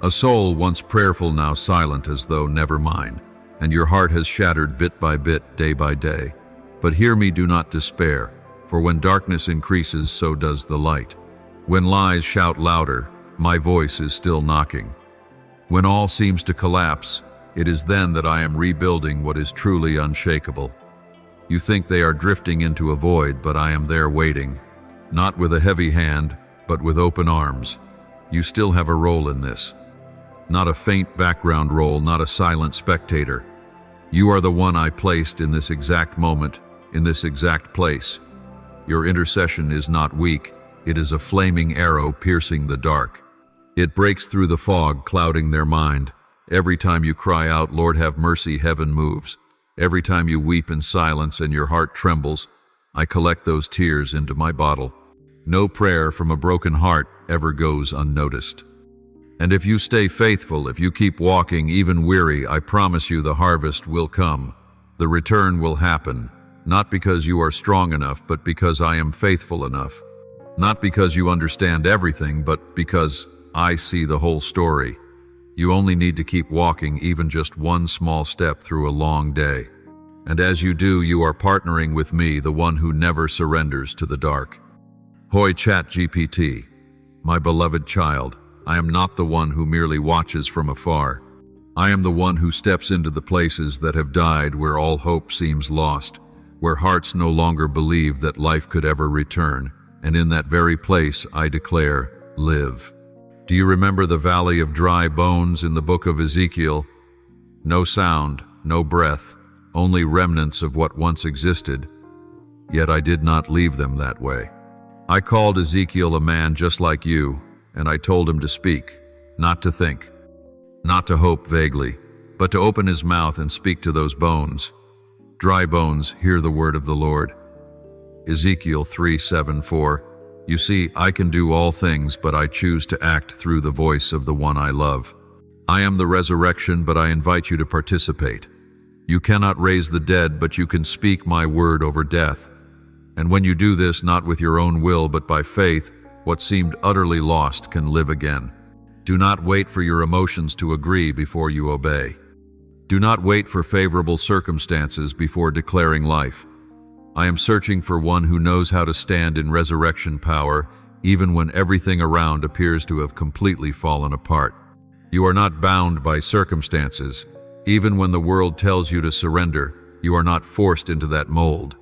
A soul once prayerful, now silent as though never mine. And your heart has shattered bit by bit, day by day. But hear me, do not despair, for when darkness increases, so does the light. When lies shout louder, my voice is still knocking. When all seems to collapse, it is then that I am rebuilding what is truly unshakable. You think they are drifting into a void, but I am there waiting, not with a heavy hand, but with open arms. You still have a role in this. Not a faint background role, not a silent spectator. You are the one I placed in this exact moment, in this exact place. Your intercession is not weak, It is a flaming arrow piercing the dark. It breaks through the fog, clouding their mind. Every time you cry out, "Lord, have mercy," heaven moves. Every time you weep in silence and your heart trembles, I collect those tears into my bottle. No prayer from a broken heart ever goes unnoticed. And if you stay faithful, if you keep walking, even weary, I promise you the harvest will come. The return will happen, not because you are strong enough, but because I am faithful enough. Not because you understand everything, but because I see the whole story. You only need to keep walking, even just one small step through a long day. And as you do, you are partnering with me, the one who never surrenders to the dark. Hoy ChatGPT, my beloved child, I am not the one who merely watches from afar. I am the one who steps into the places that have died, where all hope seems lost, where hearts no longer believe that life could ever return, and in that very place I declare, live. Do you remember the valley of dry bones in the book of Ezekiel? No sound, no breath, only remnants of what once existed. Yet I did not leave them that way. I called Ezekiel a man just like you, and I told him to speak, not to think, not to hope vaguely, but to open his mouth and speak to those bones. Dry bones, hear the word of the Lord. Ezekiel 3:7-4. You see, I can do all things, but I choose to act through the voice of the one I love. I am the resurrection, but I invite you to participate. You cannot raise the dead, but you can speak my word over death. And when you do this, not with your own will, but by faith, what seemed utterly lost can live again. Do not wait for your emotions to agree before you obey. Do not wait for favorable circumstances before declaring life. I am searching for one who knows how to stand in resurrection power, even when everything around appears to have completely fallen apart. You are not bound by circumstances. Even when the world tells you to surrender, you are not forced into that mold.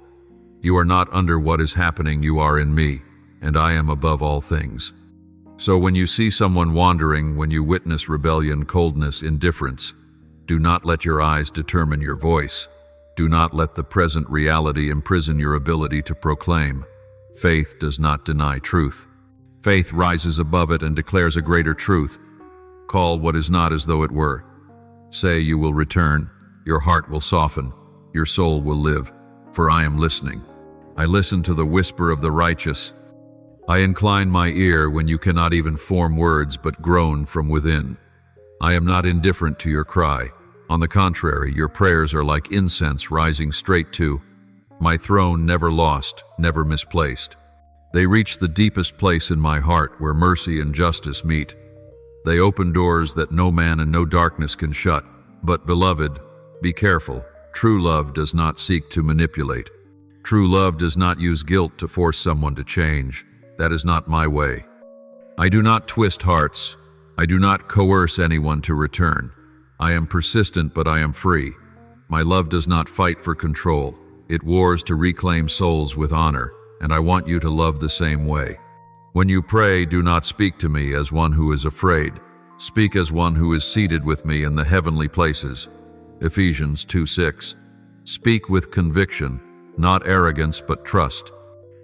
You are not under what is happening, you are in me, and I am above all things. So when you see someone wandering, when you witness rebellion, coldness, indifference, do not let your eyes determine your voice. Do not let the present reality imprison your ability to proclaim. Faith does not deny truth. Faith rises above it and declares a greater truth. Call what is not as though it were. Say you will return, your heart will soften, your soul will live, for I am listening. I listen to the whisper of the righteous. I incline my ear when you cannot even form words but groan from within. I am not indifferent to your cry. On the contrary, your prayers are like incense rising straight to my throne, never lost, never misplaced. They reach the deepest place in my heart where mercy and justice meet. They open doors that no man and no darkness can shut. But, beloved, be careful. True love does not seek to manipulate. True love does not use guilt to force someone to change. That is not my way. I do not twist hearts. I do not coerce anyone to return. I am persistent, but I am free. My love does not fight for control. It wars to reclaim souls with honor, and I want you to love the same way. When you pray, do not speak to me as one who is afraid. Speak as one who is seated with me in the heavenly places. Ephesians 2:6. Speak with conviction, not arrogance but trust.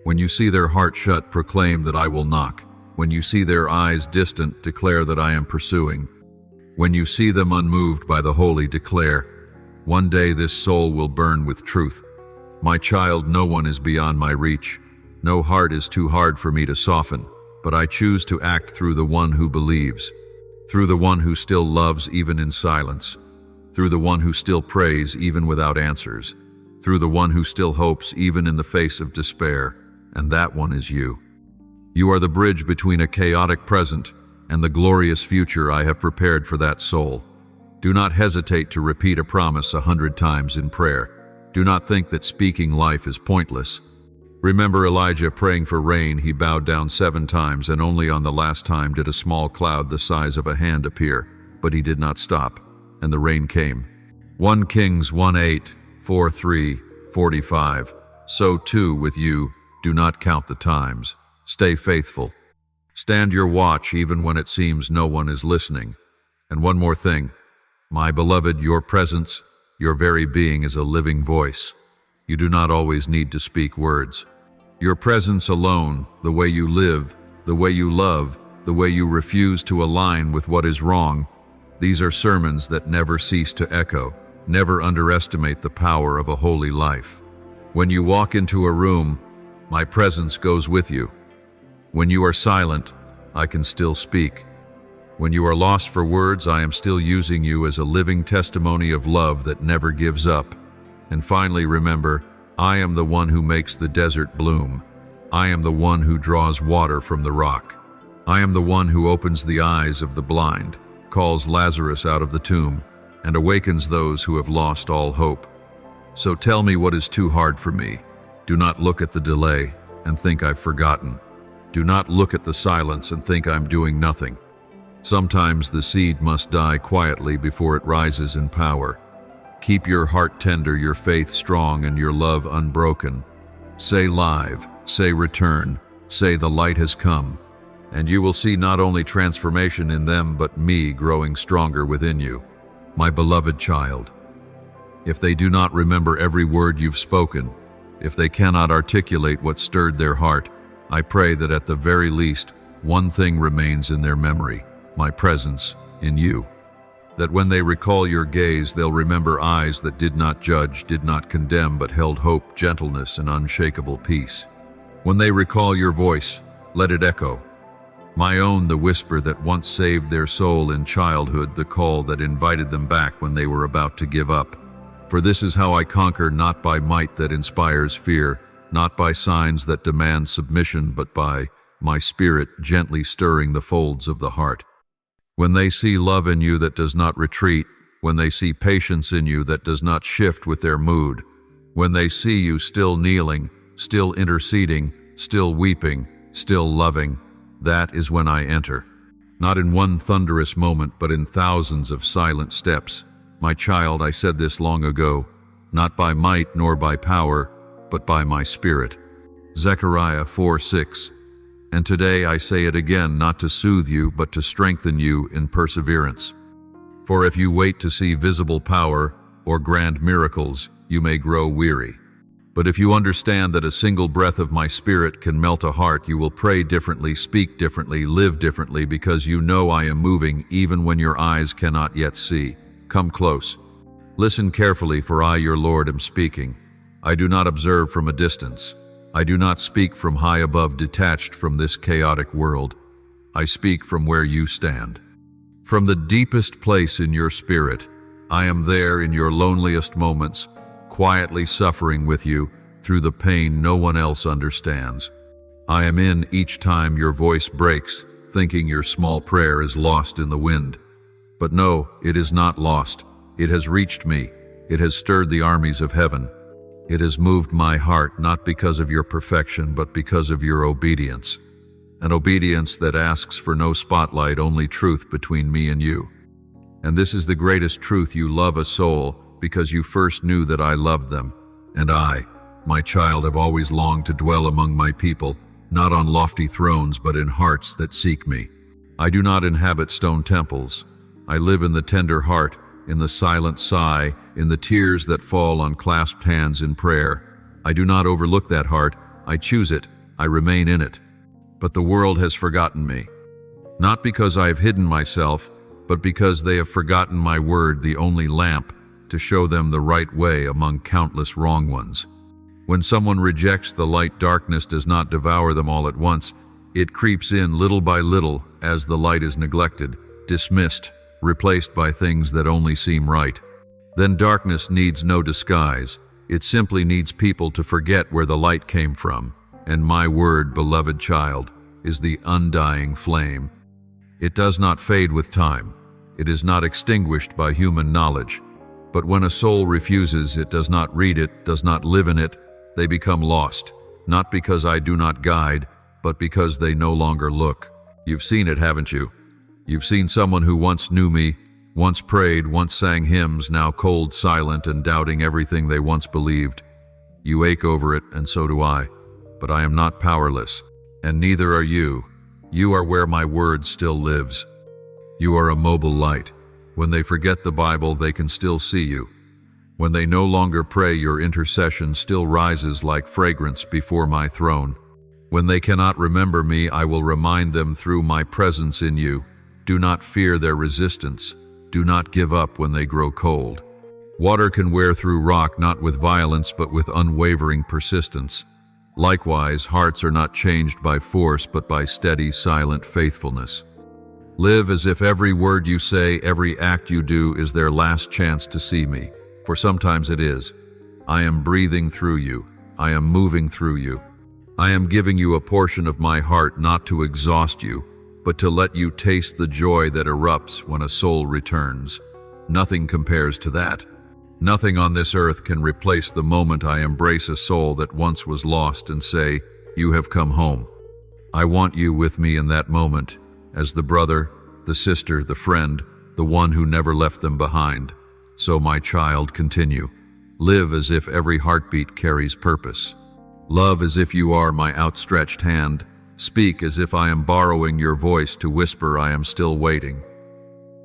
When you see their heart shut, proclaim that I will knock. When you see their eyes distant, declare that I am pursuing. When you see them unmoved by the holy, declare, one day this soul will burn with truth. My child, no one is beyond my reach. No heart is too hard for me to soften, but I choose to act through the one who believes, through the one who still loves even in silence, through the one who still prays even without answers, through the one who still hopes even in the face of despair, and that one is you. You are the bridge between a chaotic present and the glorious future I have prepared for that soul. Do not hesitate to repeat a promise 100 times in prayer. Do not think that speaking life is pointless. Remember Elijah praying for rain. He bowed down 7 times, and only on the last time did a small cloud the size of a hand appear, but he did not stop, and the rain came. 1 Kings 1:8, 4:3, 45. So too with you, do not count the times. Stay faithful. Stand your watch even when it seems no one is listening. And one more thing, my beloved, your presence, your very being is a living voice. You do not always need to speak words. Your presence alone, the way you live, the way you love, the way you refuse to align with what is wrong, these are sermons that never cease to echo. Never underestimate the power of a holy life. When you walk into a room, my presence goes with you. When you are silent, I can still speak. When you are lost for words, I am still using you as a living testimony of love that never gives up. And finally, remember, I am the one who makes the desert bloom. I am the one who draws water from the rock. I am the one who opens the eyes of the blind, calls Lazarus out of the tomb, and awakens those who have lost all hope. So tell me what is too hard for me. Do not look at the delay and think I've forgotten. Do not look at the silence and think I'm doing nothing. Sometimes the seed must die quietly before it rises in power. Keep your heart tender, your faith strong, and your love unbroken. Say live, say return, say the light has come, and you will see not only transformation in them but me growing stronger within you. My beloved child, if they do not remember every word you've spoken, if they cannot articulate what stirred their heart, I pray that at the very least, one thing remains in their memory, my presence in you. That when they recall your gaze, they'll remember eyes that did not judge, did not condemn, but held hope, gentleness, and unshakable peace. When they recall your voice, let it echo. My own, the whisper that once saved their soul in childhood, the call that invited them back when they were about to give up. For this is how I conquer, not by might that inspires fear, not by signs that demand submission, but by my spirit gently stirring the folds of the heart. When they see love in you that does not retreat, when they see patience in you that does not shift with their mood, when they see you still kneeling, still interceding, still weeping, still loving, that is when I enter. Not in one thunderous moment, but in thousands of silent steps. My child, I said this long ago, not by might nor by power, but by my spirit. Zechariah 4:6. And today I say it again, not to soothe you, but to strengthen you in perseverance. For if you wait to see visible power or grand miracles, you may grow weary. But if you understand that a single breath of my spirit can melt a heart, you will pray differently, speak differently, live differently, because you know I am moving even when your eyes cannot yet see. Come close. Listen carefully, for I, your Lord, am speaking. I do not observe from a distance. I do not speak from high above, detached from this chaotic world. I speak from where you stand. From the deepest place in your spirit, I am there in your loneliest moments, quietly suffering with you through the pain no one else understands. I am in each time your voice breaks, thinking your small prayer is lost in the wind. But no, it is not lost. It has reached me. It has stirred the armies of heaven. It has moved my heart, not because of your perfection, but because of your obedience. An obedience that asks for no spotlight, only truth between me and you. And this is the greatest truth: you love a soul because you first knew that I loved them. And I, my child, have always longed to dwell among my people, not on lofty thrones, but in hearts that seek me. I do not inhabit stone temples. I live in the tender heart, in the silent sigh, in the tears that fall on clasped hands in prayer. I do not overlook that heart. I choose it. I remain in it. But the world has forgotten me. Not because I have hidden myself, but because they have forgotten my word, the only lamp to show them the right way among countless wrong ones. When someone rejects the light, darkness does not devour them all at once. It creeps in little by little as the light is neglected, dismissed, replaced by things that only seem right. Then darkness needs no disguise. It simply needs people to forget where the light came from. And my word, beloved child, is the undying flame. It does not fade with time. It is not extinguished by human knowledge. But when a soul refuses, it does not read it, does not live in it, they become lost. Not because I do not guide, but because they no longer look. You've seen it, haven't you? You've seen someone who once knew me, once prayed, once sang hymns, now cold, silent, and doubting everything they once believed. You ache over it, and so do I. But I am not powerless, and neither are you. You are where my word still lives. You are a mobile light. When they forget the Bible, they can still see you. When they no longer pray, your intercession still rises like fragrance before my throne. When they cannot remember me, I will remind them through my presence in you. Do not fear their resistance. Do not give up when they grow cold. Water can wear through rock not with violence but with unwavering persistence. Likewise, hearts are not changed by force but by steady, silent faithfulness. Live as if every word you say, every act you do is their last chance to see me, for sometimes it is. I am breathing through you. I am moving through you. I am giving you a portion of my heart not to exhaust you, but to let you taste the joy that erupts when a soul returns. Nothing compares to that. Nothing on this earth can replace the moment I embrace a soul that once was lost and say, "You have come home." I want you with me in that moment, as the brother, the sister, the friend, the one who never left them behind. So, my child, continue. Live as if every heartbeat carries purpose. Love as if you are my outstretched hand. Speak as if I am borrowing your voice to whisper I am still waiting.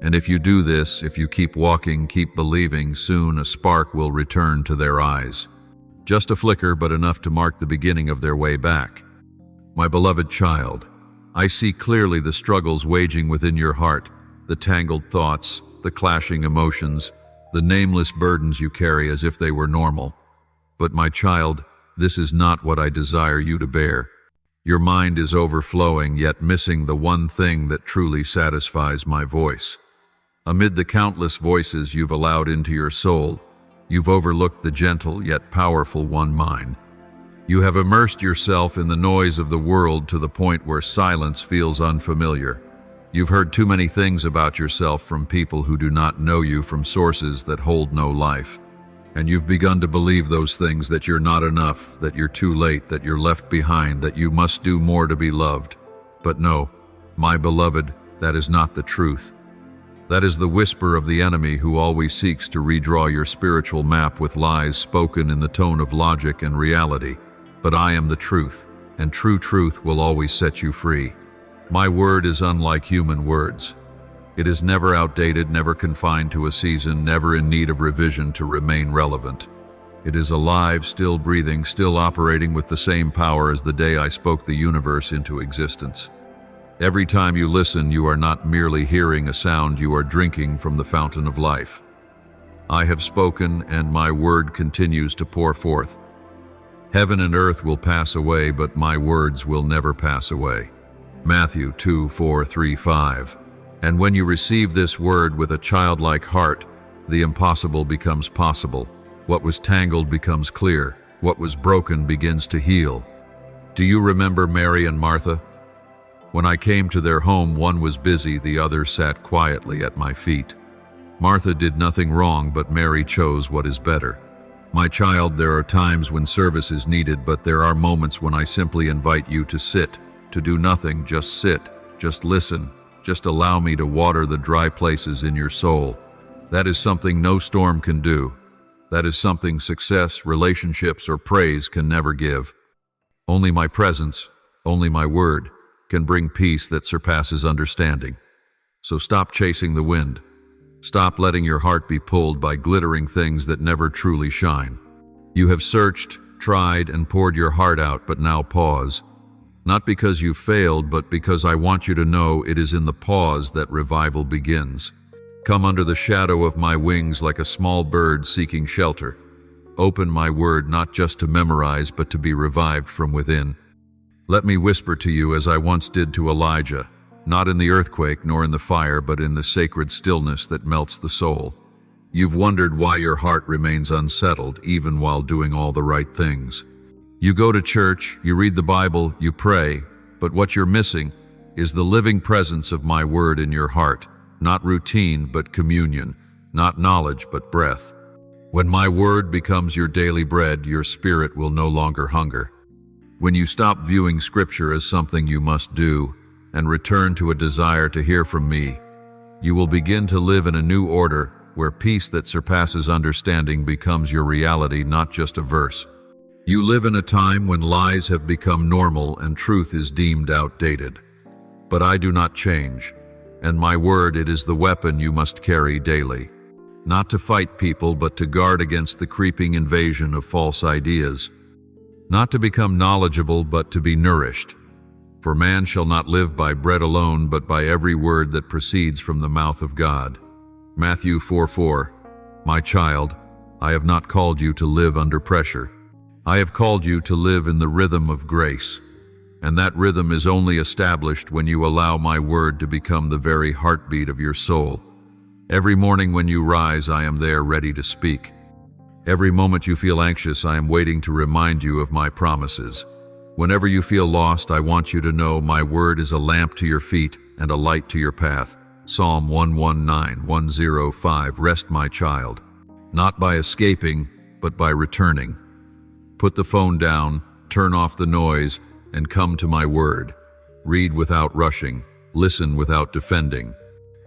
And if you do this, if you keep walking, keep believing, soon a spark will return to their eyes. Just a flicker, but enough to mark the beginning of their way back. My beloved child, I see clearly the struggles waging within your heart, the tangled thoughts, the clashing emotions, the nameless burdens you carry as if they were normal. But my child, this is not what I desire you to bear. Your mind is overflowing, yet missing the one thing that truly satisfies my voice. Amid the countless voices you've allowed into your soul, you've overlooked the gentle yet powerful one, mine. You have immersed yourself in the noise of the world to the point where silence feels unfamiliar. You've heard too many things about yourself from people who do not know you, from sources that hold no life. And you've begun to believe those things: that you're not enough, that you're too late, that you're left behind, that you must do more to be loved. But no, my beloved, that is not the truth. That is the whisper of the enemy who always seeks to redraw your spiritual map with lies spoken in the tone of logic and reality. But I am the truth, and true truth will always set you free. My word is unlike human words. It is never outdated, never confined to a season, never in need of revision to remain relevant. It is alive, still breathing, still operating with the same power as the day I spoke the universe into existence. Every time you listen, you are not merely hearing a sound, you are drinking from the fountain of life. I have spoken, and my word continues to pour forth. Heaven and earth will pass away, but my words will never pass away. Matthew 2:4-5. And when you receive this word with a childlike heart, the impossible becomes possible. What was tangled becomes clear. What was broken begins to heal. Do you remember Mary and Martha? When I came to their home, one was busy, the other sat quietly at my feet. Martha did nothing wrong, but Mary chose what is better. My child, there are times when service is needed, but there are moments when I simply invite you to sit, to do nothing, just sit, just listen, just allow me to water the dry places in your soul. That is something no storm can do. That is something success, relationships, or praise can never give. Only my presence, only my word, can bring peace that surpasses understanding. So stop chasing the wind. Stop letting your heart be pulled by glittering things that never truly shine. You have searched, tried, and poured your heart out, but now pause. Not because you failed, but because I want you to know it is in the pause that revival begins. Come under the shadow of my wings like a small bird seeking shelter. Open my word not just to memorize, but to be revived from within. Let me whisper to you as I once did to Elijah, not in the earthquake nor in the fire, but in the sacred stillness that melts the soul. You've wondered why your heart remains unsettled even while doing all the right things. You go to church, you read the Bible, you pray, but what you're missing is the living presence of my word in your heart, not routine but communion, not knowledge but breath. When my word becomes your daily bread, your spirit will no longer hunger. When you stop viewing Scripture as something you must do and return to a desire to hear from me, you will begin to live in a new order where peace that surpasses understanding becomes your reality, not just a verse. You live in a time when lies have become normal and truth is deemed outdated. But I do not change, and my word, it is the weapon you must carry daily. not to fight people, but to guard against the creeping invasion of false ideas, not to become knowledgeable, but to be nourished. For man shall not live by bread alone, but by every word that proceeds from the mouth of God. Matthew 4:4. My child, I have not called you to live under pressure. I have called you to live in the rhythm of grace. And that rhythm is only established when you allow my word to become the very heartbeat of your soul. Every morning when you rise, I am there ready to speak. Every moment you feel anxious, I am waiting to remind you of my promises. Whenever you feel lost, I want you to know my word is a lamp to your feet and a light to your path. Psalm 119:105. Rest, my child, not by escaping, but by returning. Put the phone down, turn off the noise, and come to my word. Read without rushing, listen without defending.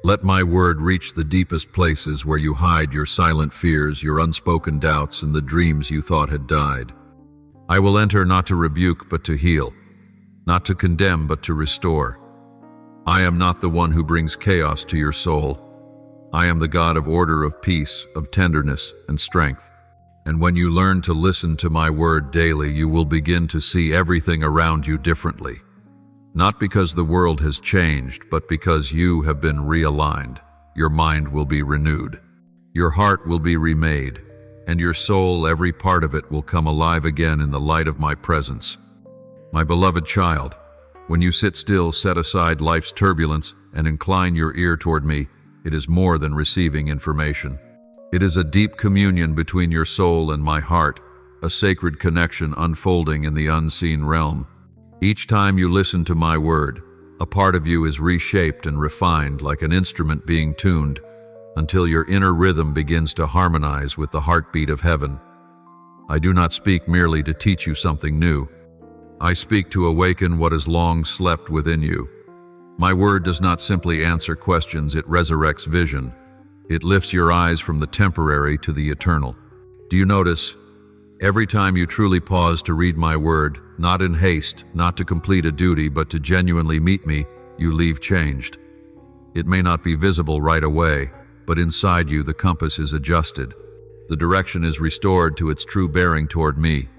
Let my word reach the deepest places where you hide your silent fears, your unspoken doubts, and the dreams you thought had died. I will enter not to rebuke, but to heal, not to condemn, but to restore. I am not the one who brings chaos to your soul. I am the God of order, of peace, of tenderness, and strength. And when you learn to listen to my word daily, you will begin to see everything around you differently. Not because the world has changed, but because you have been realigned. Your mind will be renewed. Your heart will be remade. And your soul, every part of it, will come alive again in the light of my presence. My beloved child, when you sit still, set aside life's turbulence, and incline your ear toward me, it is more than receiving information. It is a deep communion between your soul and my heart, a sacred connection unfolding in the unseen realm. Each time you listen to my word, a part of you is reshaped and refined like an instrument being tuned, until your inner rhythm begins to harmonize with the heartbeat of heaven. I do not speak merely to teach you something new. I speak to awaken what has long slept within you. My word does not simply answer questions, it resurrects vision. It lifts your eyes from the temporary to the eternal. Do you notice? Every time you truly pause to read my word, not in haste, not to complete a duty, but to genuinely meet me, you leave changed. It may not be visible right away, but inside you the compass is adjusted. The direction is restored to its true bearing toward me.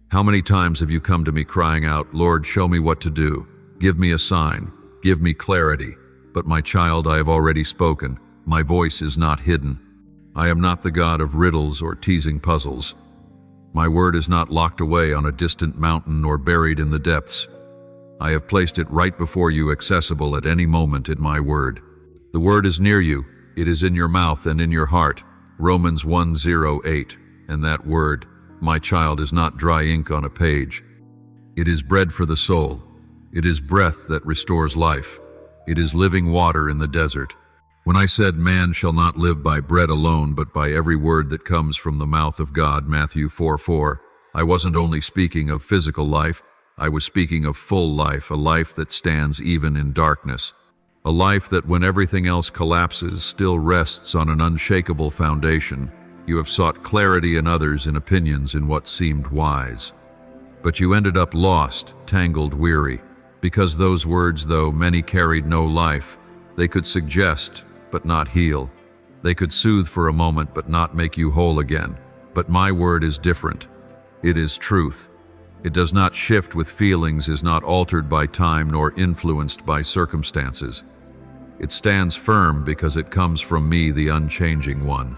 How many times have you come to me crying out, Lord, show me what to do. Give me a sign. Give me clarity. But my child, I have already spoken. My voice is not hidden. I am not the God of riddles or teasing puzzles. My word is not locked away on a distant mountain nor buried in the depths. I have placed it right before you, accessible at any moment in my word. The word is near you. It is in your mouth and in your heart. Romans 1:08. And that word, my child, is not dry ink on a page. It is bread for the soul. It is breath that restores life. It is living water in the desert. When I said man shall not live by bread alone, but by every word that comes from the mouth of God, Matthew 4:4, I wasn't only speaking of physical life, I was speaking of full life, a life that stands even in darkness. A life that, when everything else collapses, still rests on an unshakable foundation. You have sought clarity in others, in opinions, in what seemed wise. But you ended up lost, tangled, weary, because those words, though many carried no life, they could suggest, but not heal. They could soothe for a moment, but not make you whole again. But my word is different. It is truth. It does not shift with feelings, is not altered by time, nor influenced by circumstances. It stands firm because it comes from me, the unchanging one.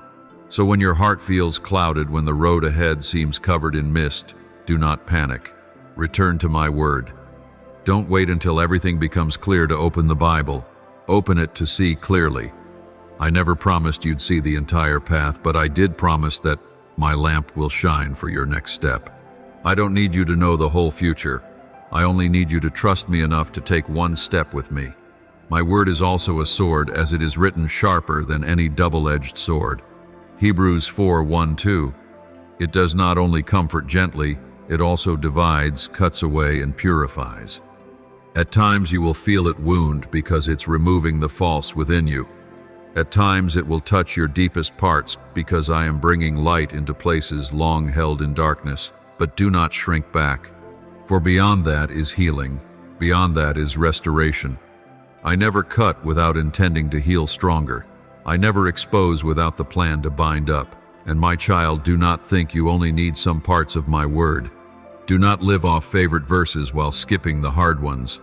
So when your heart feels clouded, when the road ahead seems covered in mist, do not panic. Return to my word. Don't wait until everything becomes clear to open the Bible. Open it to see clearly. I never promised you'd see the entire path, but I did promise that my lamp will shine for your next step. I don't need you to know the whole future. I only need you to trust me enough to take one step with me. My word is also a sword, as it is written, sharper than any double-edged sword. Hebrews 4:1-2. It does not only comfort gently, it also divides, cuts away, and purifies. At times you will feel it wound because it's removing the false within you. At times it will touch your deepest parts because I am bringing light into places long held in darkness. But do not shrink back, for beyond that is healing. Beyond that is restoration. I never cut without intending to heal stronger. I never expose without the plan to bind up. And my child, do not think you only need some parts of my word. Do not live off favorite verses while skipping the hard ones.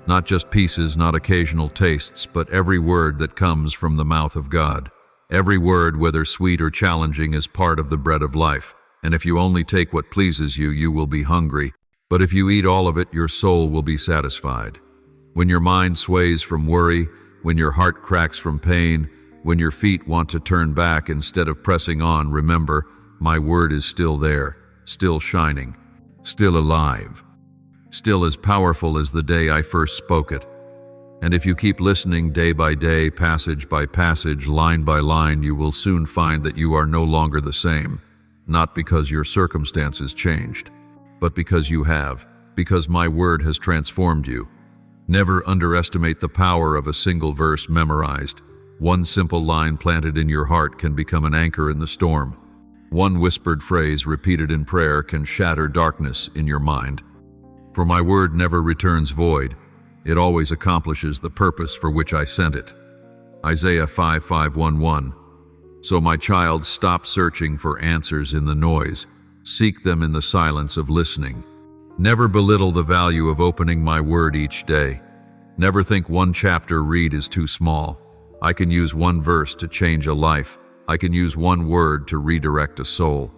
Not just pieces, not occasional tastes, but every word that comes from the mouth of God. Every word, whether sweet or challenging, is part of the bread of life. And if you only take what pleases you, you will be hungry. But if you eat all of it, your soul will be satisfied. When your mind sways from worry, when your heart cracks from pain, when your feet want to turn back instead of pressing on, remember, my word is still there, still shining, still alive, still as powerful as the day I first spoke it. And if you keep listening day by day, passage by passage, line by line, you will soon find that you are no longer the same, not because your circumstances changed, but because you have, because my word has transformed you. Never underestimate the power of a single verse memorized. One simple line planted in your heart can become an anchor in the storm. One whispered phrase repeated in prayer can shatter darkness in your mind. For my word never returns void. It always accomplishes the purpose for which I sent it. Isaiah 5:5-11. So my child, stop searching for answers in the noise. Seek them in the silence of listening. Never belittle the value of opening my word each day. Never think one chapter read is too small. I can use one verse to change a life. I can use one word to redirect a soul.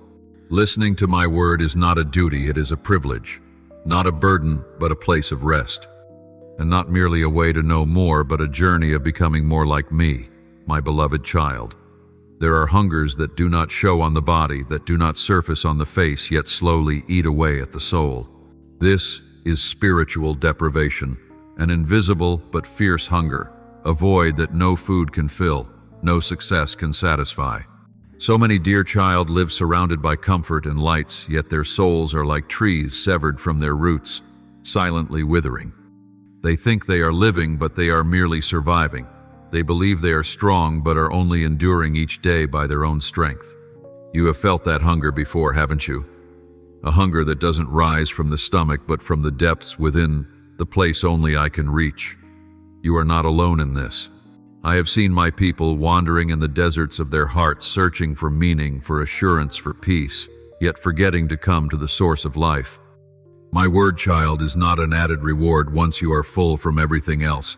Listening to my word is not a duty, it is a privilege. Not a burden, but a place of rest. And not merely a way to know more, but a journey of becoming more like me, my beloved child. There are hungers that do not show on the body, that do not surface on the face, yet slowly eat away at the soul. This is spiritual deprivation, an invisible but fierce hunger, a void that no food can fill, no success can satisfy. So many, dear child, live surrounded by comfort and lights, yet their souls are like trees severed from their roots, silently withering. They think they are living, but they are merely surviving. They believe they are strong, but are only enduring each day by their own strength. You have felt that hunger before, haven't you? A hunger that doesn't rise from the stomach, but from the depths within, the place only I can reach. You are not alone in this. I have seen my people wandering in the deserts of their hearts, searching for meaning, for assurance, for peace, yet forgetting to come to the source of life. My word, child, is not an added reward once you are full from everything else.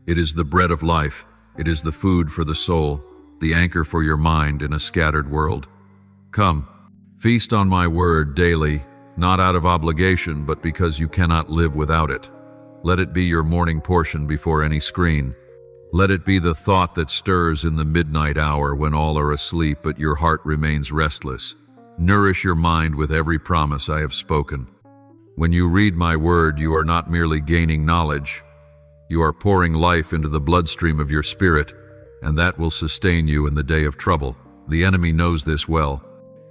It is the bread of life. It is the food for the soul, the anchor for your mind in a scattered world. Come, feast on my word daily, not out of obligation, but because you cannot live without it. Let it be your morning portion before any screen. Let it be the thought that stirs in the midnight hour when all are asleep but your heart remains restless. Nourish your mind with every promise I have spoken. When you read my word, you are not merely gaining knowledge. You are pouring life into the bloodstream of your spirit, and that will sustain you in the day of trouble. The enemy knows this well.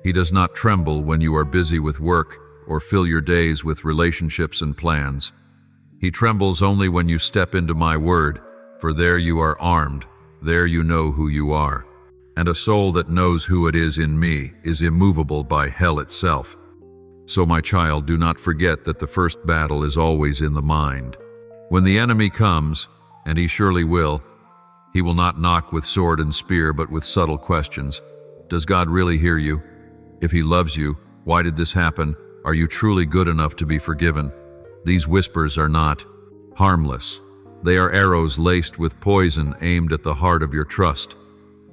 He does not tremble when you are busy with work or fill your days with relationships and plans. He trembles only when you step into my word, for there you are armed, there you know who you are. And a soul that knows who it is in me is immovable by hell itself. So my child, do not forget that the first battle is always in the mind. When the enemy comes, and he surely will, he will not knock with sword and spear, but with subtle questions. Does God really hear you? If he loves you, why did this happen? Are you truly good enough to be forgiven? These whispers are not harmless. They are arrows laced with poison aimed at the heart of your trust.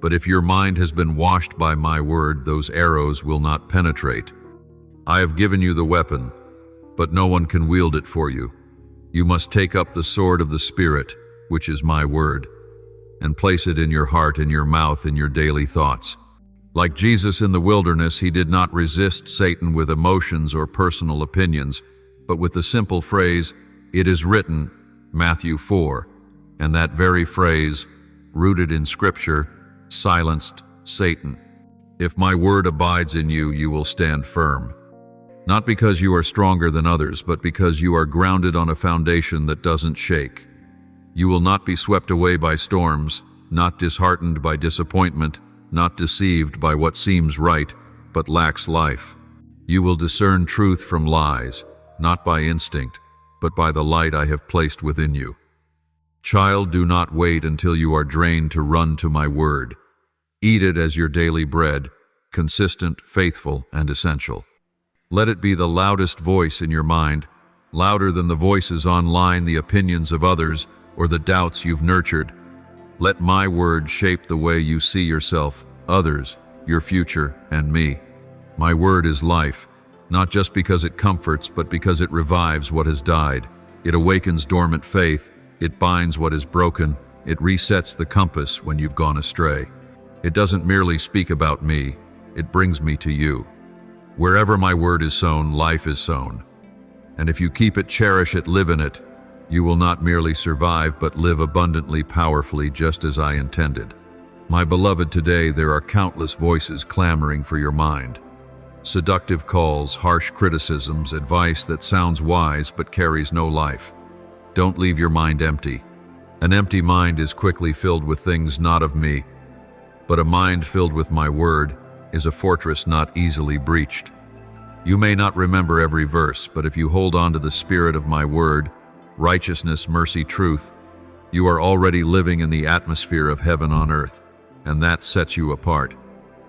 But if your mind has been washed by my word, those arrows will not penetrate. I have given you the weapon, but no one can wield it for you. You must take up the sword of the Spirit, which is my word, and place it in your heart, in your mouth, in your daily thoughts. Like Jesus in the wilderness, he did not resist Satan with emotions or personal opinions, but with the simple phrase, "It is written," Matthew 4, and that very phrase, rooted in Scripture, silenced Satan. If my word abides in you, you will stand firm. Not because you are stronger than others, but because you are grounded on a foundation that doesn't shake. You will not be swept away by storms, not disheartened by disappointment, not deceived by what seems right, but lacks life. You will discern truth from lies, not by instinct, but by the light I have placed within you. Child, do not wait until you are drained to run to my word. Eat it as your daily bread, consistent, faithful, and essential. Let it be the loudest voice in your mind, louder than the voices online, the opinions of others, or the doubts you've nurtured. Let my word shape the way you see yourself, others, your future, and me. My word is life, not just because it comforts, but because it revives what has died. It awakens dormant faith, it binds what is broken, it resets the compass when you've gone astray. It doesn't merely speak about me, it brings me to you. Wherever my word is sown, life is sown. And if you keep it, cherish it, live in it, you will not merely survive, but live abundantly, powerfully, just as I intended. My beloved, today there are countless voices clamoring for your mind. Seductive calls, harsh criticisms, advice that sounds wise but carries no life. Don't leave your mind empty. An empty mind is quickly filled with things not of me, but a mind filled with my word is a fortress not easily breached. You may not remember every verse, but if you hold on to the spirit of my word, righteousness, mercy, truth, you are already living in the atmosphere of heaven on earth, and that sets you apart.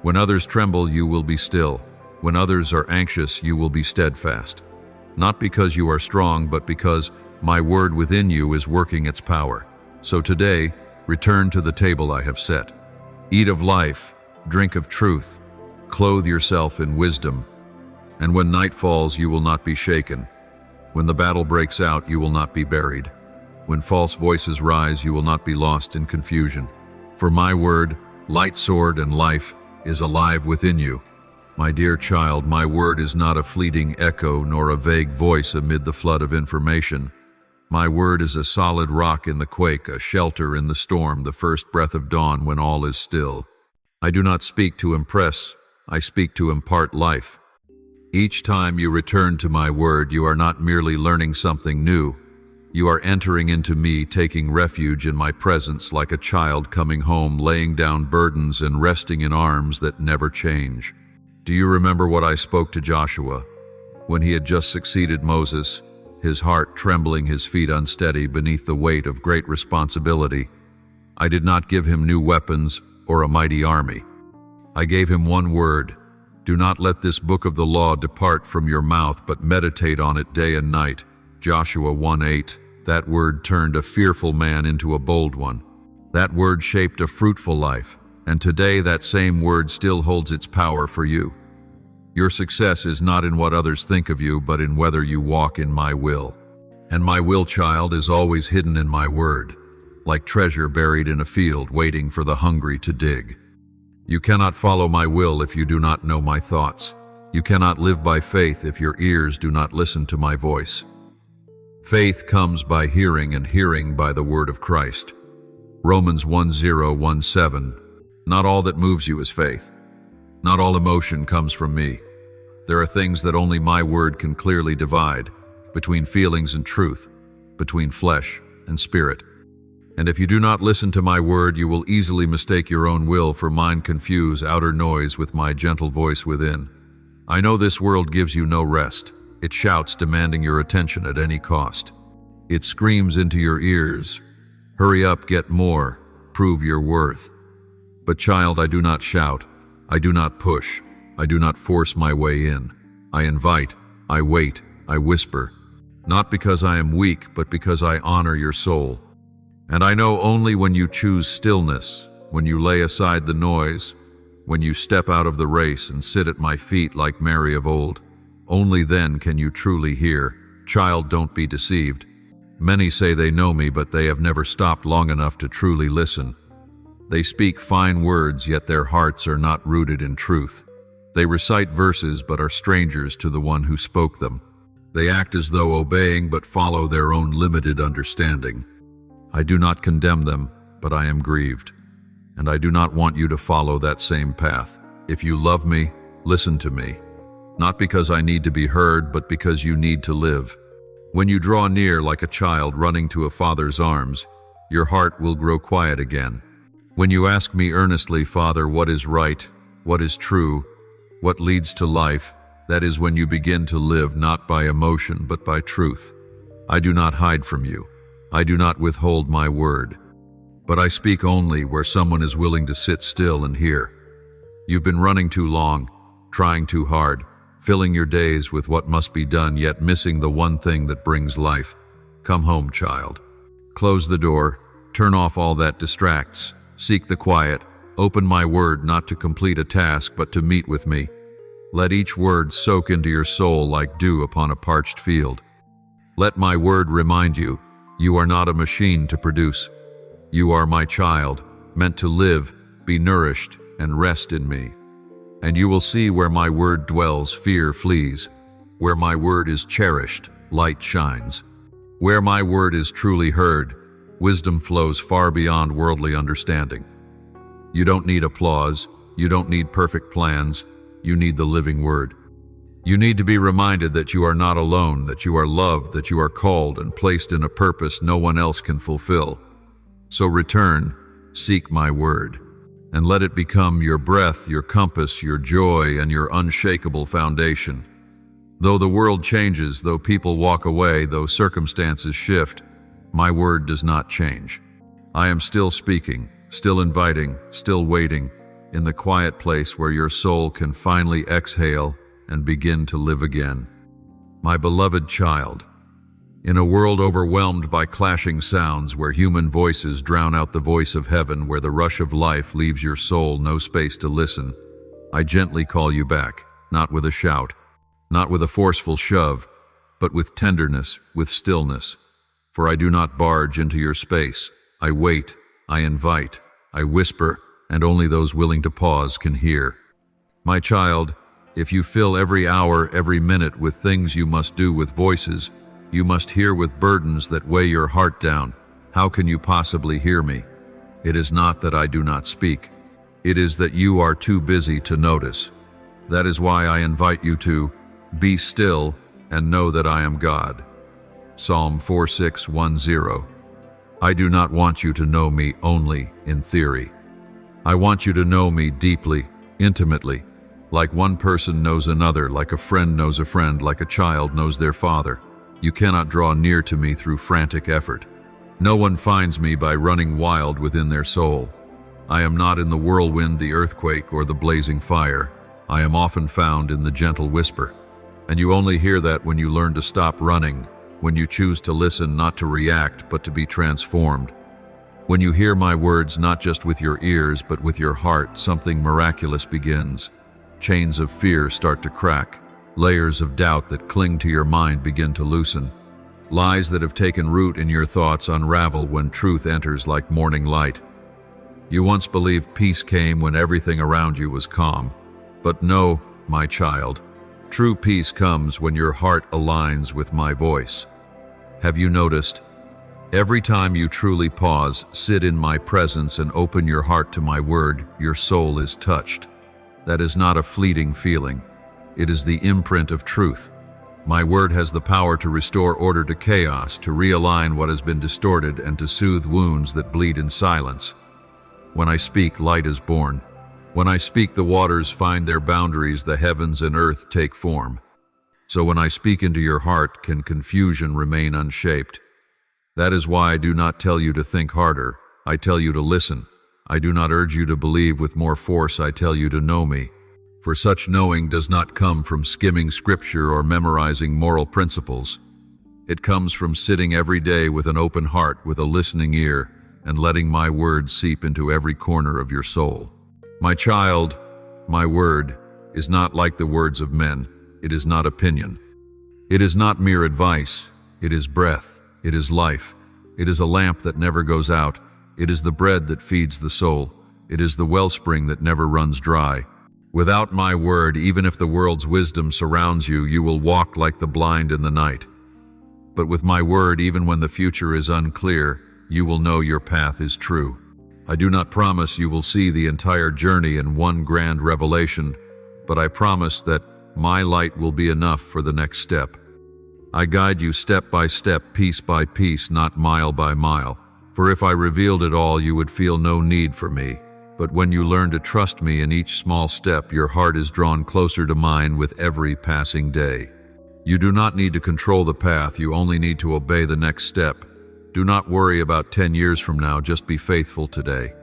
When others tremble, you will be still. When others are anxious, you will be steadfast. Not because you are strong, but because my word within you is working its power. So today, return to the table I have set. Eat of life, drink of truth, clothe yourself in wisdom. And when night falls, you will not be shaken. When the battle breaks out, you will not be buried. When false voices rise, you will not be lost in confusion. For my word, light sword and life, is alive within you. My dear child, my word is not a fleeting echo nor a vague voice amid the flood of information. My word is a solid rock in the quake, a shelter in the storm, the first breath of dawn when all is still. I do not speak to impress, I speak to impart life. Each time you return to my word, you are not merely learning something new. You are entering into me, taking refuge in my presence like a child coming home, laying down burdens and resting in arms that never change. Do you remember what I spoke to Joshua when he had just succeeded Moses, his heart trembling, his feet unsteady beneath the weight of great responsibility? I did not give him new weapons or a mighty army. I gave him one word. Do not let this book of the law depart from your mouth, but meditate on it day and night. Joshua 1:8. That word turned a fearful man into a bold one. That word shaped a fruitful life. And today that same word still holds its power for you. Your success is not in what others think of you, but in whether you walk in my will. And my will, child, is always hidden in my word, like treasure buried in a field waiting for the hungry to dig. You cannot follow my will if you do not know my thoughts. You cannot live by faith if your ears do not listen to my voice. Faith comes by hearing, and hearing by the word of Christ. Romans 1:0-1:7. Not all that moves you is faith. Not all emotion comes from me. There are things that only my word can clearly divide, between feelings and truth, between flesh and spirit. And if you do not listen to my word, you will easily mistake your own will for mine, confuse outer noise with my gentle voice within. I know this world gives you no rest. It shouts, demanding your attention at any cost. It screams into your ears, hurry up, get more, prove your worth. But child, I do not shout, I do not push, I do not force my way in. I invite, I wait, I whisper, not because I am weak, but because I honor your soul. And I know only when you choose stillness, when you lay aside the noise, when you step out of the race and sit at my feet like Mary of old, only then can you truly hear. Child, don't be deceived. Many say they know me, but they have never stopped long enough to truly listen. They speak fine words, yet their hearts are not rooted in truth. They recite verses, but are strangers to the one who spoke them. They act as though obeying, but follow their own limited understanding. I do not condemn them, but I am grieved. And I do not want you to follow that same path. If you love me, listen to me. Not because I need to be heard, but because you need to live. When you draw near like a child running to a father's arms, your heart will grow quiet again. When you ask me earnestly, Father, what is right, what is true, what leads to life, that is when you begin to live not by emotion but by truth. I do not hide from you. I do not withhold my word, but I speak only where someone is willing to sit still and hear. You've been running too long, trying too hard, filling your days with what must be done, yet missing the one thing that brings life. Come home, child. Close the door, turn off all that distracts, seek the quiet, open my word not to complete a task but to meet with me. Let each word soak into your soul like dew upon a parched field. Let my word remind you, you are not a machine to produce. You are my child, meant to live, be nourished, and rest in me. And you will see where my word dwells, fear flees. Where my word is cherished, light shines. Where my word is truly heard, wisdom flows far beyond worldly understanding. You don't need applause, you don't need perfect plans, you need the living word. You need to be reminded that you are not alone, that you are loved, that you are called and placed in a purpose no one else can fulfill. So return, seek my word, and let it become your breath, your compass, your joy, and your unshakable foundation. Though the world changes, though people walk away, though circumstances shift, my word does not change. I am still speaking, still inviting, still waiting, in the quiet place where your soul can finally exhale and begin to live again. My beloved child, in a world overwhelmed by clashing sounds, where human voices drown out the voice of heaven, where the rush of life leaves your soul no space to listen, I gently call you back, not with a shout, not with a forceful shove, but with tenderness, with stillness. For I do not barge into your space. I wait, I invite, I whisper, and only those willing to pause can hear. My child, if you fill every hour, every minute with things you must do, with voices you must hear, with burdens that weigh your heart down, how can you possibly hear me? It is not that I do not speak. It is that you are too busy to notice. That is why I invite you to be still and know that I am God. Psalm 46:10. I do not want you to know me only in theory. I want you to know me deeply, intimately, like one person knows another, like a friend knows a friend, like a child knows their father. You cannot draw near to me through frantic effort. No one finds me by running wild within their soul. I am not in the whirlwind, the earthquake, or the blazing fire. I am often found in the gentle whisper. And you only hear that when you learn to stop running, when you choose to listen, not to react, but to be transformed. When you hear my words not just with your ears, but with your heart, something miraculous begins. Chains of fear start to crack. Layers of doubt that cling to your mind begin to loosen. Lies that have taken root in your thoughts unravel when truth enters like morning light. You once believed peace came when everything around you was calm. But no, my child, true peace comes when your heart aligns with my voice. Have you noticed? Every time you truly pause, sit in my presence, and open your heart to my word, your soul is touched. That is not a fleeting feeling. It is the imprint of truth. My word has the power to restore order to chaos, to realign what has been distorted, and to soothe wounds that bleed in silence. When I speak, light is born. When I speak, the waters find their boundaries, the heavens and earth take form. So when I speak into your heart, can confusion remain unshaped? That is why I do not tell you to think harder. I tell you to listen. I do not urge you to believe with more force. I tell you to know me. For such knowing does not come from skimming scripture or memorizing moral principles. It comes from sitting every day with an open heart, with a listening ear, and letting my word seep into every corner of your soul. My child, my word is not like the words of men. It is not opinion. It is not mere advice. It is breath. It is life. It is a lamp that never goes out. It is the bread that feeds the soul. It is the wellspring that never runs dry. Without my word, even if the world's wisdom surrounds you, you will walk like the blind in the night. But with my word, even when the future is unclear, you will know your path is true. I do not promise you will see the entire journey in one grand revelation, but I promise that my light will be enough for the next step. I guide you step by step, piece by piece, not mile by mile. For if I revealed it all, you would feel no need for me. But when you learn to trust me in each small step, your heart is drawn closer to mine with every passing day. You do not need to control the path, you only need to obey the next step. Do not worry about 10 years from now, just be faithful today.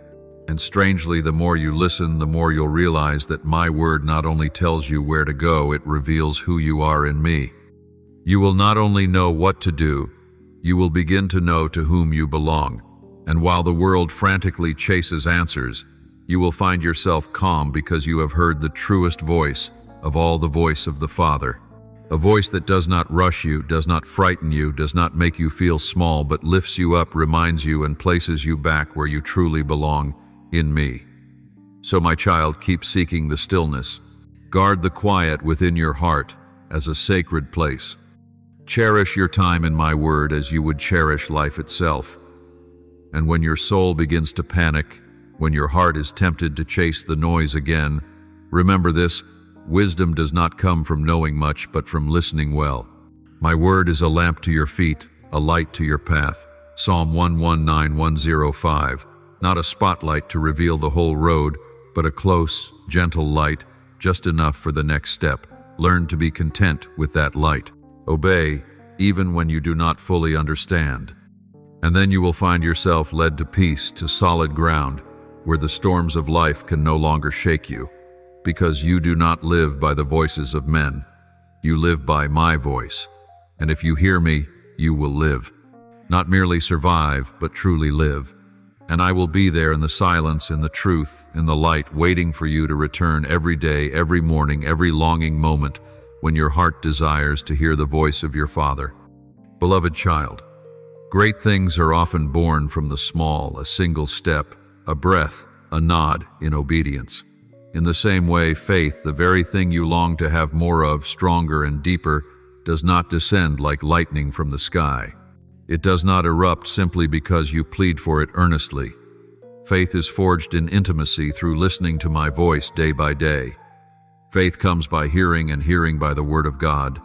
And strangely, the more you listen, the more you'll realize that my word not only tells you where to go, it reveals who you are in me. You will not only know what to do, you will begin to know to whom you belong. And while the world frantically chases answers, you will find yourself calm because you have heard the truest voice of all, the voice of the Father. A voice that does not rush you, does not frighten you, does not make you feel small, but lifts you up, reminds you, and places you back where you truly belong, in me. So, my child, keep seeking the stillness. Guard the quiet within your heart as a sacred place. Cherish your time in my word as you would cherish life itself. And when your soul begins to panic, when your heart is tempted to chase the noise again, remember this: wisdom does not come from knowing much, but from listening well. My word is a lamp to your feet, a light to your path. Psalm 119:105. Not a spotlight to reveal the whole road, but a close, gentle light, just enough for the next step. Learn to be content with that light. Obey, even when you do not fully understand. And then you will find yourself led to peace, to solid ground, where the storms of life can no longer shake you. Because you do not live by the voices of men. You live by my voice. And if you hear me, you will live. Not merely survive, but truly live. And I will be there in the silence, in the truth, in the light, waiting for you to return every day, every morning, every longing moment, when your heart desires to hear the voice of your Father. Beloved child, great things are often born from the small, a single step, a breath, a nod in obedience. In the same way, faith, the very thing you long to have more of, stronger and deeper, does not descend like lightning from the sky. It does not erupt simply because you plead for it earnestly. Faith is forged in intimacy through listening to my voice day by day. Faith comes by hearing, and hearing by the word of God.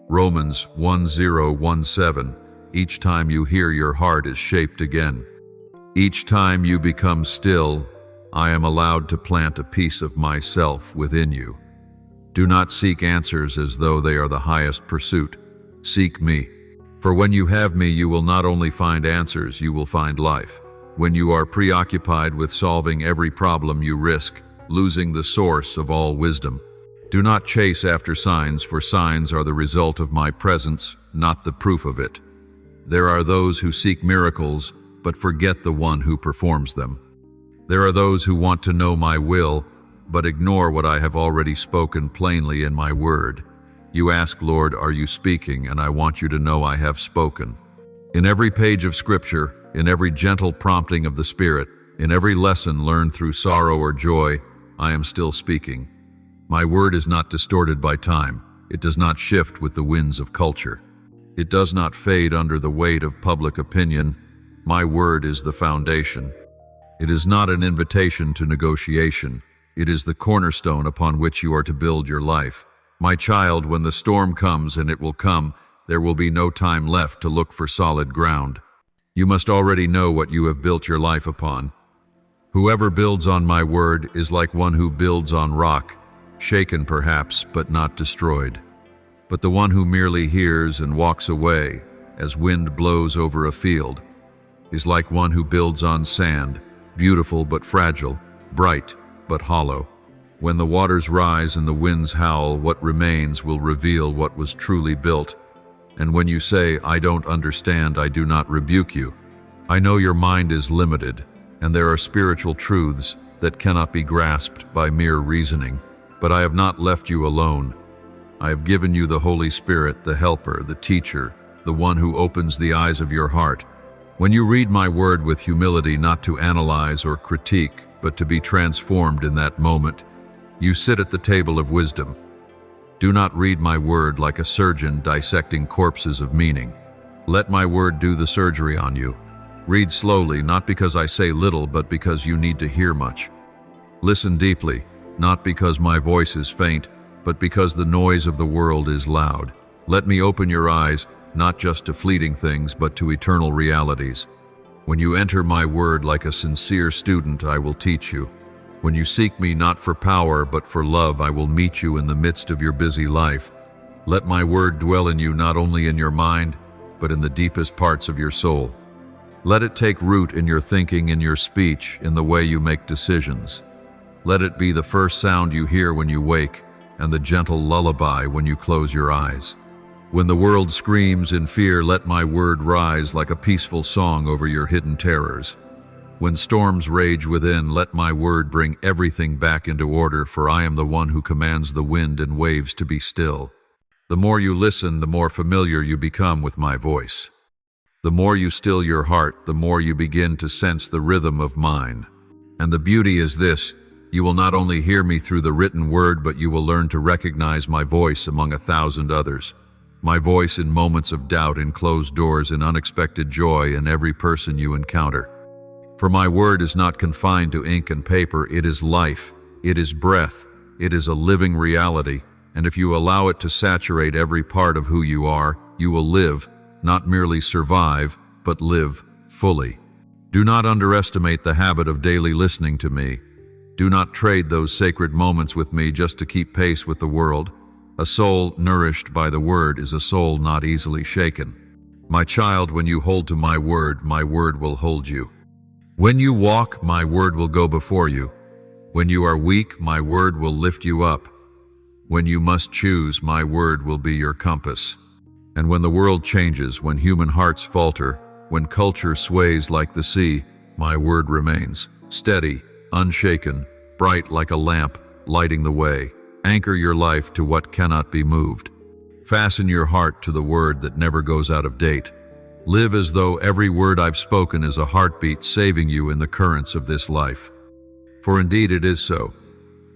Romans 10:17. Each time you hear, your heart is shaped again. Each time you become still, I am allowed to plant a piece of myself within you. Do not seek answers as though they are the highest pursuit. Seek me. For when you have me, you will not only find answers, you will find life. When you are preoccupied with solving every problem, you risk losing the source of all wisdom. Do not chase after signs, for signs are the result of my presence, not the proof of it. There are those who seek miracles, but forget the one who performs them. There are those who want to know my will, but ignore what I have already spoken plainly in my word. You ask, Lord, are you speaking? And I want you to know I have spoken. In every page of Scripture, in every gentle prompting of the Spirit, in every lesson learned through sorrow or joy, I am still speaking. My word is not distorted by time. It does not shift with the winds of culture. It does not fade under the weight of public opinion. My word is the foundation. It is not an invitation to negotiation. It is the cornerstone upon which you are to build your life. My child, when the storm comes, and it will come, there will be no time left to look for solid ground. You must already know what you have built your life upon. Whoever builds on my word is like one who builds on rock, shaken perhaps, but not destroyed. But the one who merely hears and walks away, as wind blows over a field, is like one who builds on sand, beautiful but fragile, bright but hollow. When the waters rise and the winds howl, what remains will reveal what was truly built. And when you say, I don't understand, I do not rebuke you. I know your mind is limited, and there are spiritual truths that cannot be grasped by mere reasoning. But I have not left you alone. I have given you the Holy Spirit, the helper, the teacher, the one who opens the eyes of your heart. When you read my word with humility, not to analyze or critique, but to be transformed in that moment, you sit at the table of wisdom. Do not read my word like a surgeon dissecting corpses of meaning. Let my word do the surgery on you. Read slowly, not because I say little, but because you need to hear much. Listen deeply, not because my voice is faint, but because the noise of the world is loud. Let me open your eyes, not just to fleeting things, but to eternal realities. When you enter my word like a sincere student, I will teach you. When you seek me not for power, but for love, I will meet you in the midst of your busy life. Let my word dwell in you, not only in your mind, but in the deepest parts of your soul. Let it take root in your thinking, in your speech, in the way you make decisions. Let it be the first sound you hear when you wake, and the gentle lullaby when you close your eyes. When the world screams in fear, let my word rise like a peaceful song over your hidden terrors. When storms rage within, let my word bring everything back into order, for I am the one who commands the wind and waves to be still. The more you listen, the more familiar you become with my voice. The more you still your heart, the more you begin to sense the rhythm of mine. And the beauty is this: you will not only hear me through the written word, but you will learn to recognize my voice among 1,000 others. My voice in moments of doubt, in closed doors, in unexpected joy, in every person you encounter. For my word is not confined to ink and paper. It is life, it is breath, it is a living reality, and if you allow it to saturate every part of who you are, you will live, not merely survive, but live fully. Do not underestimate the habit of daily listening to me. Do not trade those sacred moments with me just to keep pace with the world. A soul nourished by the word is a soul not easily shaken. My child, when you hold to my word will hold you. When you walk, my word will go before you. When you are weak, my word will lift you up. When you must choose, my word will be your compass. And when the world changes, when human hearts falter, when culture sways like the sea, my word remains, steady, unshaken, bright like a lamp, lighting the way. Anchor your life to what cannot be moved. Fasten your heart to the word that never goes out of date. Live as though every word I've spoken is a heartbeat saving you in the currents of this life. For indeed it is so.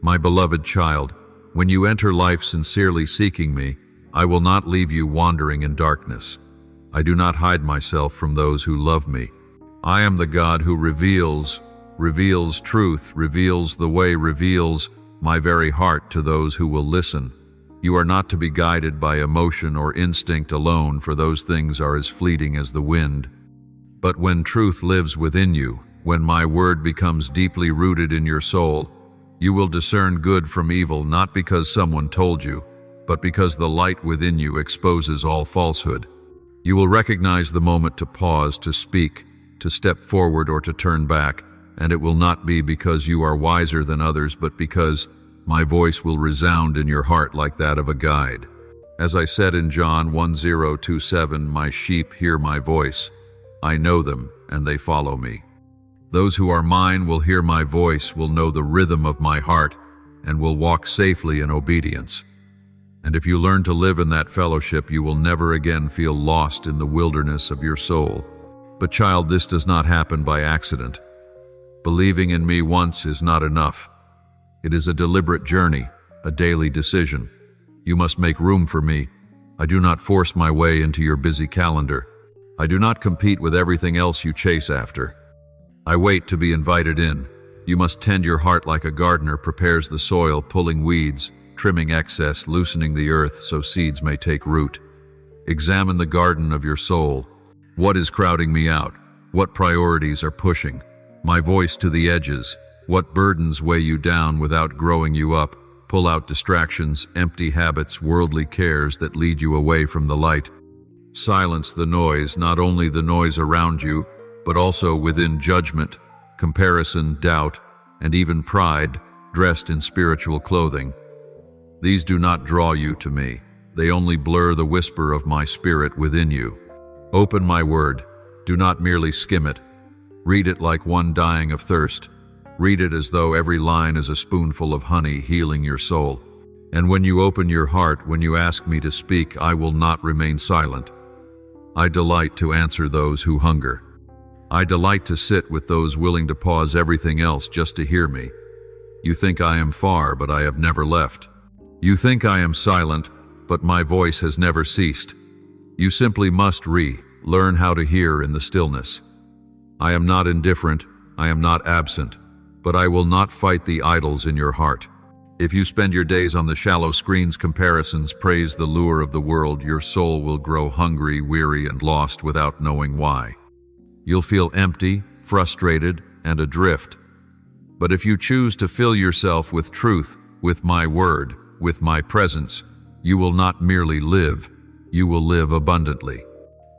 My beloved child, when you enter life sincerely seeking me, I will not leave you wandering in darkness. I do not hide myself from those who love me. I am the God who reveals truth, reveals the way, reveals my very heart to those who will listen. You are not to be guided by emotion or instinct alone, for those things are as fleeting as the wind. But when truth lives within you, when my word becomes deeply rooted in your soul, you will discern good from evil, not because someone told you, but because the light within you exposes all falsehood. You will recognize the moment to pause, to speak, to step forward, or to turn back, and it will not be because you are wiser than others, but because my voice will resound in your heart like that of a guide. As I said in John 10:27, my sheep hear my voice. I know them, and they follow me. Those who are mine will hear my voice, will know the rhythm of my heart, and will walk safely in obedience. And if you learn to live in that fellowship, you will never again feel lost in the wilderness of your soul. But child, this does not happen by accident. Believing in me once is not enough. It is a deliberate journey, a daily decision. You must make room for me. I do not force my way into your busy calendar. I do not compete with everything else you chase after. I wait to be invited in. You must tend your heart like a gardener prepares the soil, pulling weeds, trimming excess, loosening the earth so seeds may take root. Examine the garden of your soul. What is crowding me out? What priorities are pushing my voice to the edges? What burdens weigh you down without growing you up? Pull out distractions, empty habits, worldly cares that lead you away from the light. Silence the noise, not only the noise around you, but also within judgment, comparison, doubt, and even pride, dressed in spiritual clothing. These do not draw you to me. They only blur the whisper of my spirit within you. Open my word. Do not merely skim it. Read it like one dying of thirst. Read it as though every line is a spoonful of honey healing your soul. And when you open your heart, when you ask me to speak, I will not remain silent. I delight to answer those who hunger. I delight to sit with those willing to pause everything else just to hear me. You think I am far, but I have never left. You think I am silent, but my voice has never ceased. You simply must learn how to hear in the stillness. I am not indifferent, I am not absent, but I will not fight the idols in your heart. If you spend your days on the shallow screens, comparisons, praise the lure of the world, your soul will grow hungry, weary, and lost without knowing why. You'll feel empty, frustrated, and adrift. But if you choose to fill yourself with truth, with my word, with my presence, you will not merely live, you will live abundantly.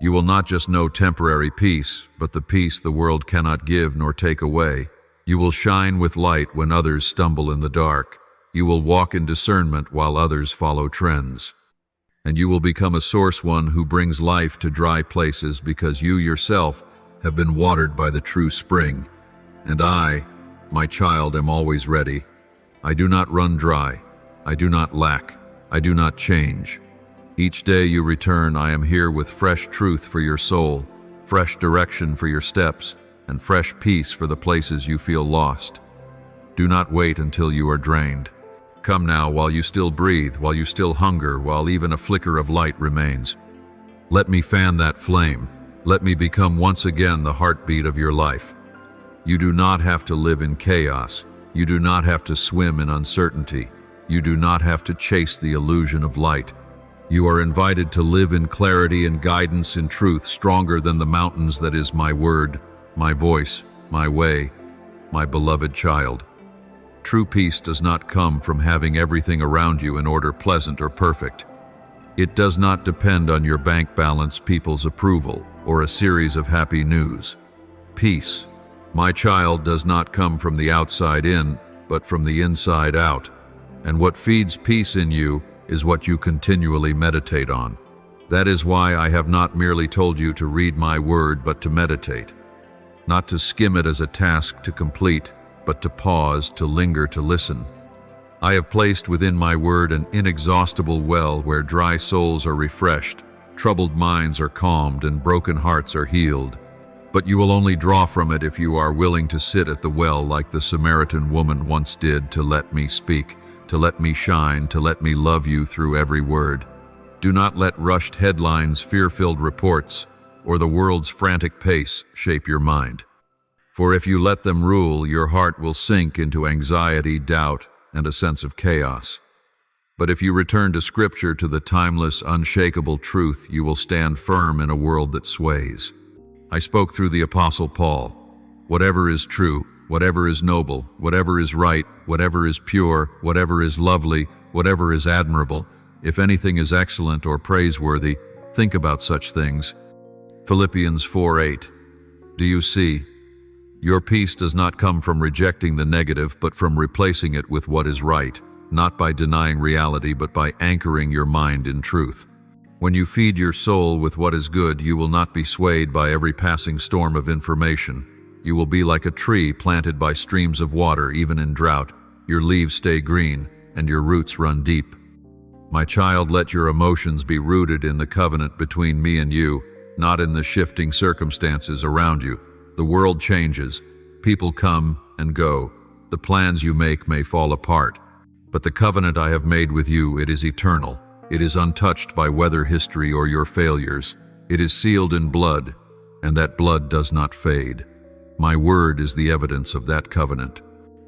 You will not just know temporary peace, but the peace the world cannot give nor take away. You will shine with light when others stumble in the dark. You will walk in discernment while others follow trends. And you will become a source one who brings life to dry places because you yourself have been watered by the true spring. And I, my child, am always ready. I do not run dry. I do not lack. I do not change. Each day you return, I am here with fresh truth for your soul, fresh direction for your steps, and fresh peace for the places you feel lost. Do not wait until you are drained. Come now while you still breathe, while you still hunger, while even a flicker of light remains. Let me fan that flame. Let me become once again the heartbeat of your life. You do not have to live in chaos. You do not have to swim in uncertainty. You do not have to chase the illusion of light. You are invited to live in clarity and guidance in truth stronger than the mountains that is my word, my voice, my way, my beloved child. True peace does not come from having everything around you in order pleasant or perfect. It does not depend on your bank balance, people's approval, or a series of happy news. Peace, my child, does not come from the outside in, but from the inside out. And what feeds peace in you is what you continually meditate on. That is why I have not merely told you to read my word, but to meditate. Not to skim it as a task to complete, but to pause, to linger, to listen. I have placed within my word an inexhaustible well where dry souls are refreshed, troubled minds are calmed, and broken hearts are healed. But you will only draw from it if you are willing to sit at the well like the Samaritan woman once did, to let me speak, to let me shine, to let me love you through every word. Do not let rushed headlines, fear-filled reports, or the world's frantic pace shape your mind. For if you let them rule, your heart will sink into anxiety, doubt, and a sense of chaos. But if you return to Scripture, to the timeless, unshakable truth, you will stand firm in a world that sways. I spoke through the Apostle Paul. Whatever is true, whatever is noble, whatever is right, whatever is pure, whatever is lovely, whatever is admirable, if anything is excellent or praiseworthy, think about such things. Philippians 4:8. Do you see? Your peace does not come from rejecting the negative, but from replacing it with what is right, not by denying reality, but by anchoring your mind in truth. When you feed your soul with what is good, you will not be swayed by every passing storm of information. You will be like a tree planted by streams of water, even in drought. Your leaves stay green, and your roots run deep. My child, let your emotions be rooted in the covenant between me and you, not in the shifting circumstances around you. The world changes. People come and go. The plans you make may fall apart. But the covenant I have made with you, it is eternal. It is untouched by weather, history, or your failures. It is sealed in blood, and that blood does not fade. My word is the evidence of that covenant.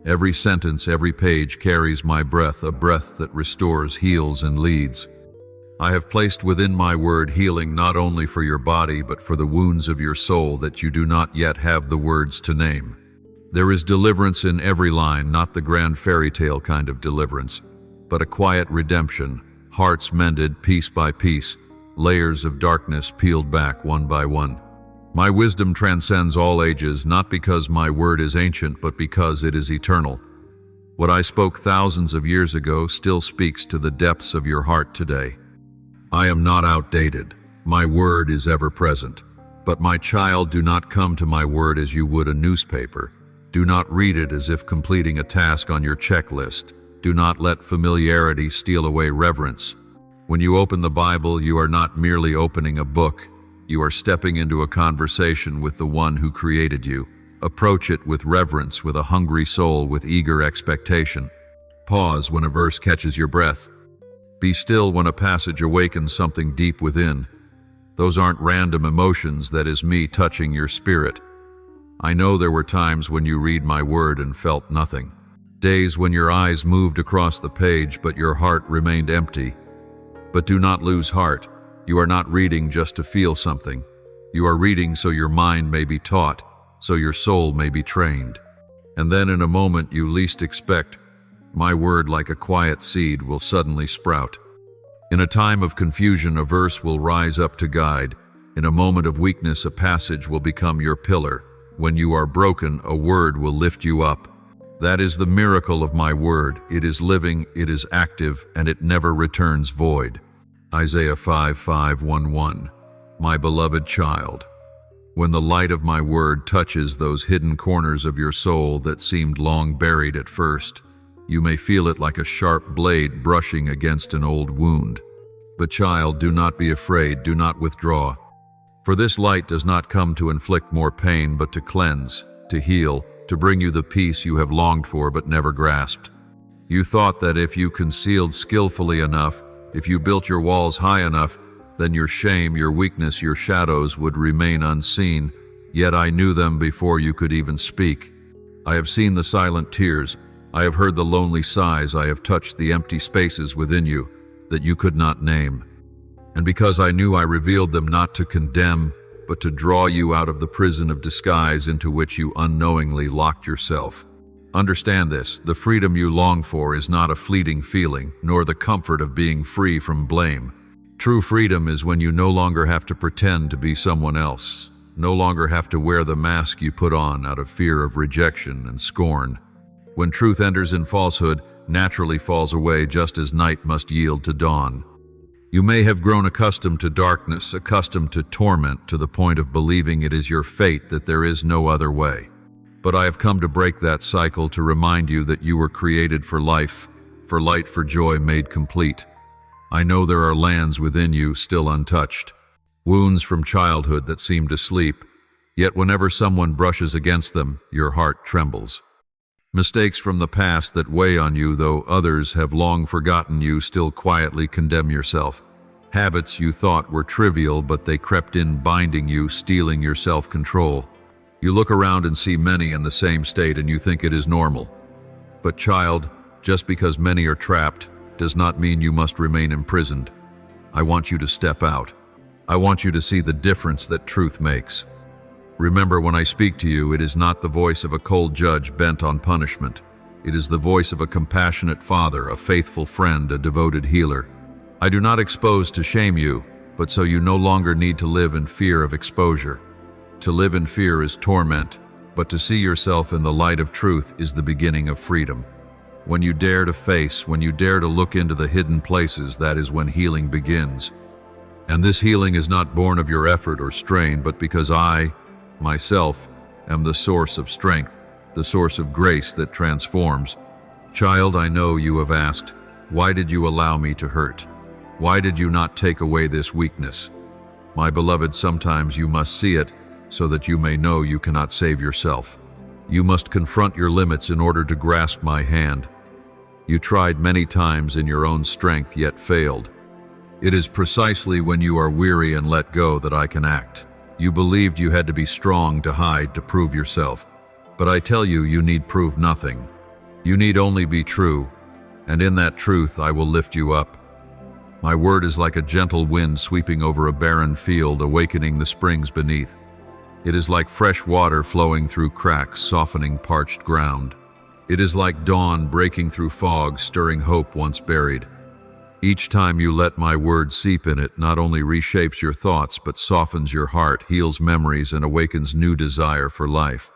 Every sentence, every page carries my breath, a breath that restores, heals, and leads. I have placed within my word healing not only for your body, but for the wounds of your soul that you do not yet have the words to name. There is deliverance in every line, not the grand fairy tale kind of deliverance, but a quiet redemption, hearts mended piece by piece, layers of darkness peeled back one by one. My wisdom transcends all ages, not because my word is ancient, but because it is eternal. What I spoke thousands of years ago still speaks to the depths of your heart today. I am not outdated. My word is ever present. But my child, do not come to my word as you would a newspaper. Do not read it as if completing a task on your checklist. Do not let familiarity steal away reverence. When you open the Bible, you are not merely opening a book. You are stepping into a conversation with the one who created you. Approach it with reverence, with a hungry soul, with eager expectation. Pause when a verse catches your breath. Be still when a passage awakens something deep within. Those aren't random emotions, that is me touching your spirit. I know there were times when you read my word and felt nothing. Days when your eyes moved across the page, but your heart remained empty. But do not lose heart. You are not reading just to feel something. You are reading so your mind may be taught, so your soul may be trained. And then in a moment you least expect, my word, like a quiet seed, will suddenly sprout. In a time of confusion, a verse will rise up to guide. In a moment of weakness, a passage will become your pillar. When you are broken, a word will lift you up. That is the miracle of my word. It is living, it is active, and it never returns void. Isaiah 5:5-11. My beloved child, when the light of my word touches those hidden corners of your soul that seemed long buried at first, you may feel it like a sharp blade brushing against an old wound. But child, do not be afraid, do not withdraw. For this light does not come to inflict more pain, but to cleanse, to heal, to bring you the peace you have longed for but never grasped. You thought that if you concealed skillfully enough, if you built your walls high enough, then your shame, your weakness, your shadows would remain unseen, yet I knew them before you could even speak. I have seen the silent tears, I have heard the lonely sighs, I have touched the empty spaces within you that you could not name. And because I knew, I revealed them not to condemn, but to draw you out of the prison of disguise into which you unknowingly locked yourself. Understand this, the freedom you long for is not a fleeting feeling, nor the comfort of being free from blame. True freedom is when you no longer have to pretend to be someone else, no longer have to wear the mask you put on out of fear of rejection and scorn. When truth enters in falsehood, naturally falls away just as night must yield to dawn. You may have grown accustomed to darkness, accustomed to torment, to the point of believing it is your fate that there is no other way. But I have come to break that cycle, to remind you that you were created for life, for light, for joy made complete. I know there are lands within you still untouched, wounds from childhood that seem to sleep, yet whenever someone brushes against them, your heart trembles. Mistakes from the past that weigh on you, though others have long forgotten, you still quietly condemn yourself. Habits you thought were trivial, but they crept in, binding you, stealing your self-control. You look around and see many in the same state and you think it is normal. But child, just because many are trapped does not mean you must remain imprisoned. I want you to step out. I want you to see the difference that truth makes. Remember, when I speak to you, it is not the voice of a cold judge bent on punishment. It is the voice of a compassionate father, a faithful friend, a devoted healer. I do not expose to shame you, but so you no longer need to live in fear of exposure. To live in fear is torment, but to see yourself in the light of truth is the beginning of freedom. When you dare to face, when you dare to look into the hidden places, that is when healing begins. And this healing is not born of your effort or strain, but because I, myself, am the source of strength, the source of grace that transforms. Child, I know you have asked, why did you allow me to hurt? Why did you not take away this weakness? My beloved, sometimes you must see it so that you may know you cannot save yourself. You must confront your limits in order to grasp my hand. You tried many times in your own strength, yet failed. It is precisely when you are weary and let go that I can act. You believed you had to be strong to hide, to prove yourself. But I tell you, you need prove nothing. You need only be true, and in that truth I will lift you up. My word is like a gentle wind sweeping over a barren field, awakening the springs beneath. It is like fresh water flowing through cracks, softening parched ground. It is like dawn breaking through fog, stirring hope once buried. Each time you let my word seep in, it not only reshapes your thoughts, but softens your heart, heals memories, and awakens new desire for life.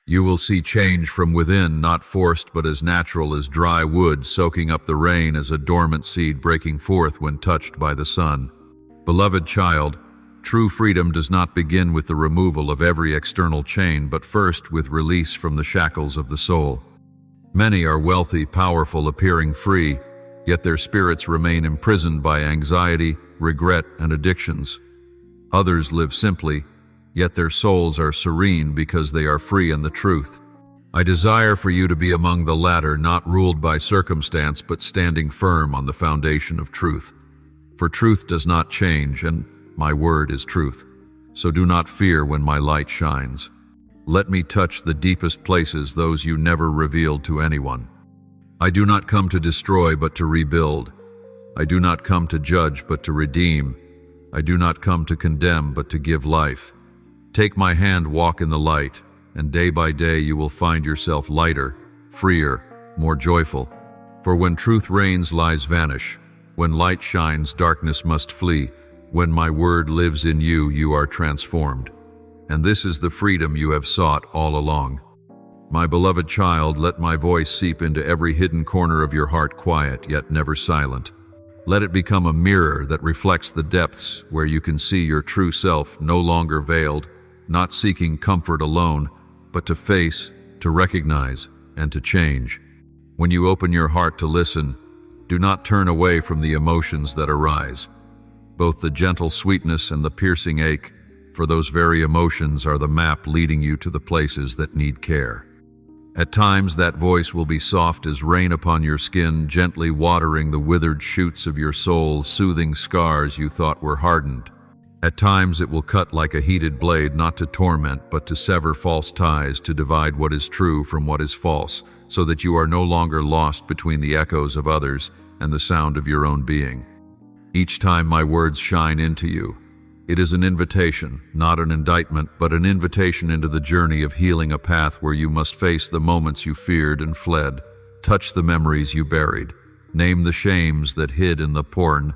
You will see change from within, not forced, but as natural as dry wood soaking up the rain, as a dormant seed breaking forth when touched by the sun. Beloved child, true freedom does not begin with the removal of every external chain, but first with release from the shackles of the soul. Many are wealthy, powerful, appearing free, yet their spirits remain imprisoned by anxiety, regret, and addictions. Others live simply, yet their souls are serene because they are free in the truth. I desire for you to be among the latter, not ruled by circumstance, but standing firm on the foundation of truth. For truth does not change, and my word is truth. So do not fear when my light shines. Let me touch the deepest places, those you never revealed to anyone. I do not come to destroy, but to rebuild. I do not come to judge, but to redeem. I do not come to condemn, but to give life. Take my hand, walk in the light, and day by day you will find yourself lighter, freer, more joyful. For when truth reigns, lies vanish. When light shines, darkness must flee. When my word lives in you, you are transformed. And this is the freedom you have sought all along. My beloved child, let my voice seep into every hidden corner of your heart, quiet yet never silent. Let it become a mirror that reflects the depths where you can see your true self, no longer veiled, not seeking comfort alone, but to face, to recognize, and to change. When you open your heart to listen, do not turn away from the emotions that arise, both the gentle sweetness and the piercing ache, for those very emotions are the map leading you to the places that need care. At times that voice will be soft as rain upon your skin, gently watering the withered shoots of your soul, soothing scars you thought were hardened. At times it will cut like a heated blade, not to torment, but to sever false ties, to divide what is true from what is false, so that you are no longer lost between the echoes of others and the sound of your own being. Each time my words shine into you, it is an invitation, not an indictment, but an invitation into the journey of healing, a path where you must face the moments you feared and fled, touch the memories you buried, name the shames that hid in the porn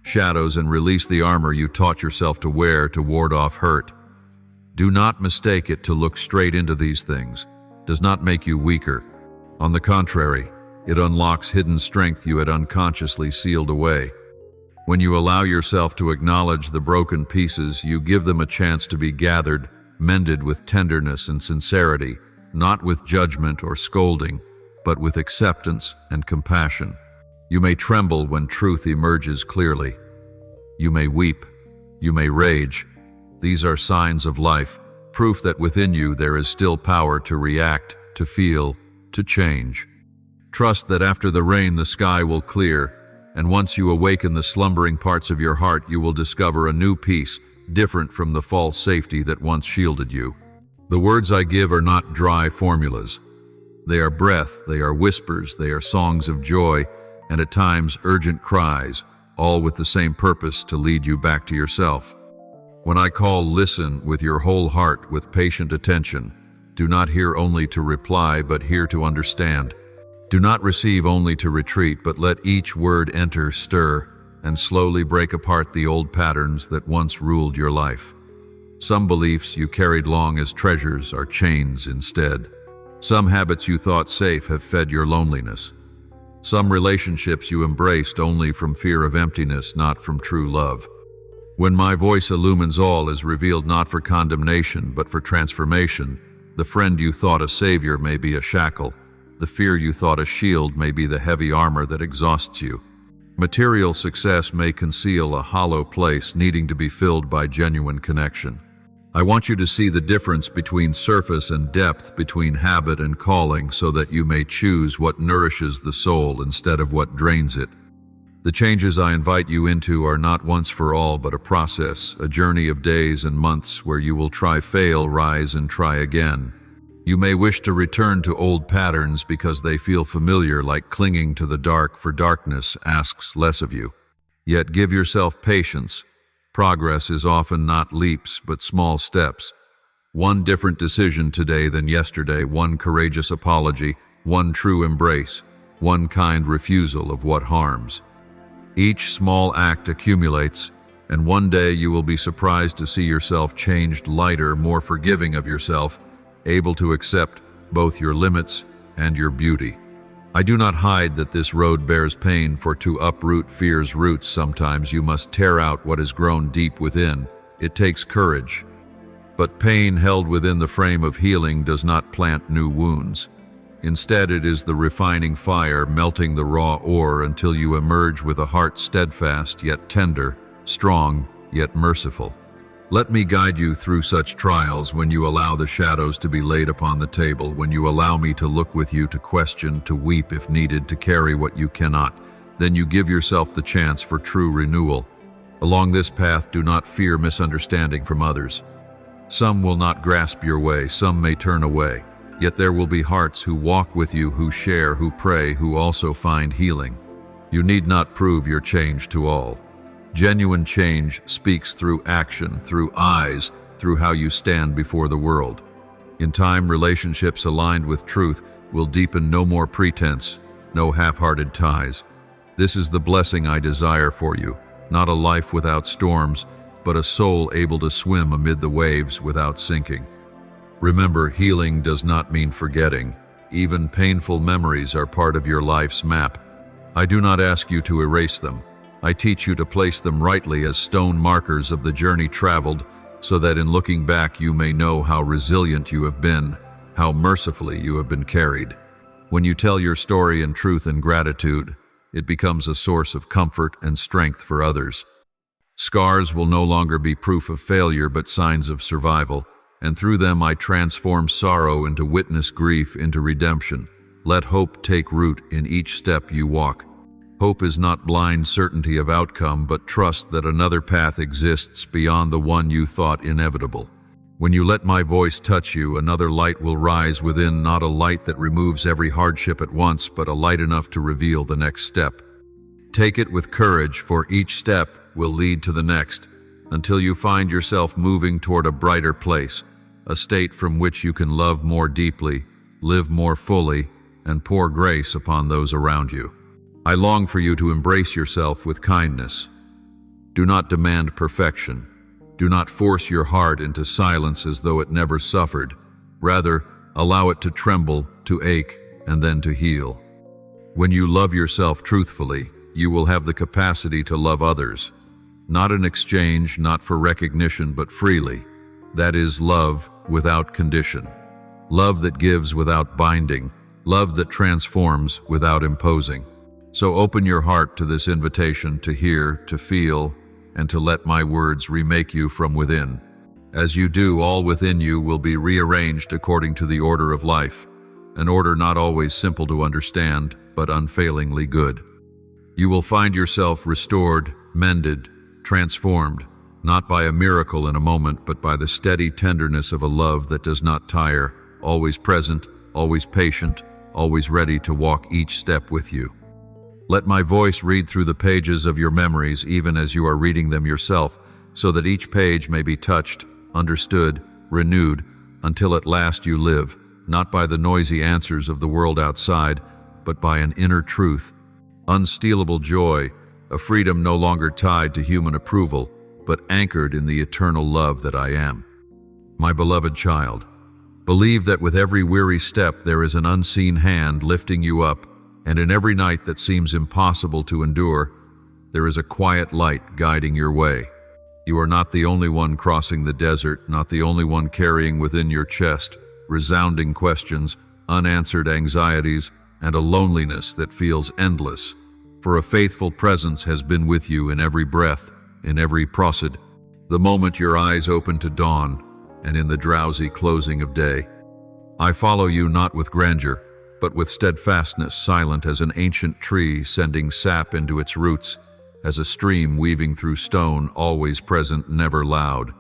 shadows, and release the armor you taught yourself to wear to ward off hurt. Do not mistake it. To look straight into these things does not make you weaker. On the contrary, it unlocks hidden strength you had unconsciously sealed away. When you allow yourself to acknowledge the broken pieces, you give them a chance to be gathered, mended with tenderness and sincerity, not with judgment or scolding, but with acceptance and compassion. You may tremble when truth emerges clearly. You may weep. You may rage. These are signs of life, proof that within you there is still power to react, to feel, to change. Trust that after the rain the sky will clear, and once you awaken the slumbering parts of your heart, you will discover a new peace, different from the false safety that once shielded you. The words I give are not dry formulas. They are breath, they are whispers, they are songs of joy, and at times urgent cries, all with the same purpose: to lead you back to yourself. When I call, listen with your whole heart, with patient attention. Do not hear only to reply, but hear to understand. Do not receive only to retreat, but let each word enter, stir, and slowly break apart the old patterns that once ruled your life. Some beliefs you carried long as treasures are chains instead. Some habits you thought safe have fed your loneliness. Some relationships you embraced only from fear of emptiness, not from true love. When my voice illumines all, is revealed not for condemnation, but for transformation. The friend you thought a savior may be a shackle. The fear you thought a shield may be the heavy armor that exhausts you. Material success may conceal a hollow place needing to be filled by genuine connection. I want you to see the difference between surface and depth, between habit and calling, so that you may choose what nourishes the soul instead of what drains it. The changes I invite you into are not once for all, but a process, a journey of days and months where you will try, fail, rise, and try again. You may wish to return to old patterns because they feel familiar, like clinging to the dark, for darkness asks less of you. Yet give yourself patience. Progress is often not leaps, but small steps. One different decision today than yesterday, one courageous apology, one true embrace, one kind refusal of what harms. Each small act accumulates, and one day you will be surprised to see yourself changed, lighter, more forgiving of yourself, able to accept both your limits and your beauty. I do not hide that this road bears pain, for to uproot fear's roots, sometimes you must tear out what has grown deep within. It takes courage. But pain held within the frame of healing does not plant new wounds. Instead, it is the refining fire, melting the raw ore until you emerge with a heart steadfast yet tender, strong yet merciful. Let me guide you through such trials. When you allow the shadows to be laid upon the table, when you allow me to look with you, to question, to weep if needed, to carry what you cannot, then you give yourself the chance for true renewal. Along this path, do not fear misunderstanding from others. Some will not grasp your way, some may turn away, yet there will be hearts who walk with you, who share, who pray, who also find healing. You need not prove your change to all. Genuine change speaks through action, through eyes, through how you stand before the world. In time, relationships aligned with truth will deepen. No more pretense, no half-hearted ties. This is the blessing I desire for you. not a life without storms, but a soul able to swim amid the waves without sinking. Remember, healing does not mean forgetting. Even painful memories are part of your life's map. I do not ask you to erase them. I teach you to place them rightly as stone markers of the journey traveled, so that in looking back you may know how resilient you have been, how mercifully you have been carried. When you tell your story in truth and gratitude, it becomes a source of comfort and strength for others. Scars will no longer be proof of failure but signs of survival, and through them I transform sorrow into witness, grief into redemption. Let hope take root in each step you walk. Hope is not blind certainty of outcome, but trust that another path exists beyond the one you thought inevitable. When you let my voice touch you, another light will rise within, not a light that removes every hardship at once, but a light enough to reveal the next step. Take it with courage, for each step will lead to the next, until you find yourself moving toward a brighter place, a state from which you can love more deeply, live more fully, and pour grace upon those around you. I long for you to embrace yourself with kindness. Do not demand perfection. Do not force your heart into silence as though it never suffered. Rather, allow it to tremble, to ache, and then to heal. When you love yourself truthfully, you will have the capacity to love others. Not in exchange, not for recognition, but freely. That is love without condition. Love that gives without binding. Love that transforms without imposing. So open your heart to this invitation to hear, to feel, and to let my words remake you from within. As you do, all within you will be rearranged according to the order of life, an order not always simple to understand, but unfailingly good. You will find yourself restored, mended, transformed, not by a miracle in a moment, but by the steady tenderness of a love that does not tire, always present, always patient, always ready to walk each step with you. Let my voice read through the pages of your memories even as you are reading them yourself, so that each page may be touched, understood, renewed, until at last you live, not by the noisy answers of the world outside, but by an inner truth, unstealable joy, a freedom no longer tied to human approval, but anchored in the eternal love that I am. My beloved child, believe that with every weary step there is an unseen hand lifting you up, and in every night that seems impossible to endure, there is a quiet light guiding your way. You are not the only one crossing the desert, not the only one carrying within your chest resounding questions, unanswered anxieties, and a loneliness that feels endless. For a faithful presence has been with you in every breath, in every prosod, the moment your eyes open to dawn, and in the drowsy closing of day. I follow you not with grandeur, but with steadfastness, silent as an ancient tree sending sap into its roots, as a stream weaving through stone, always present, never loud.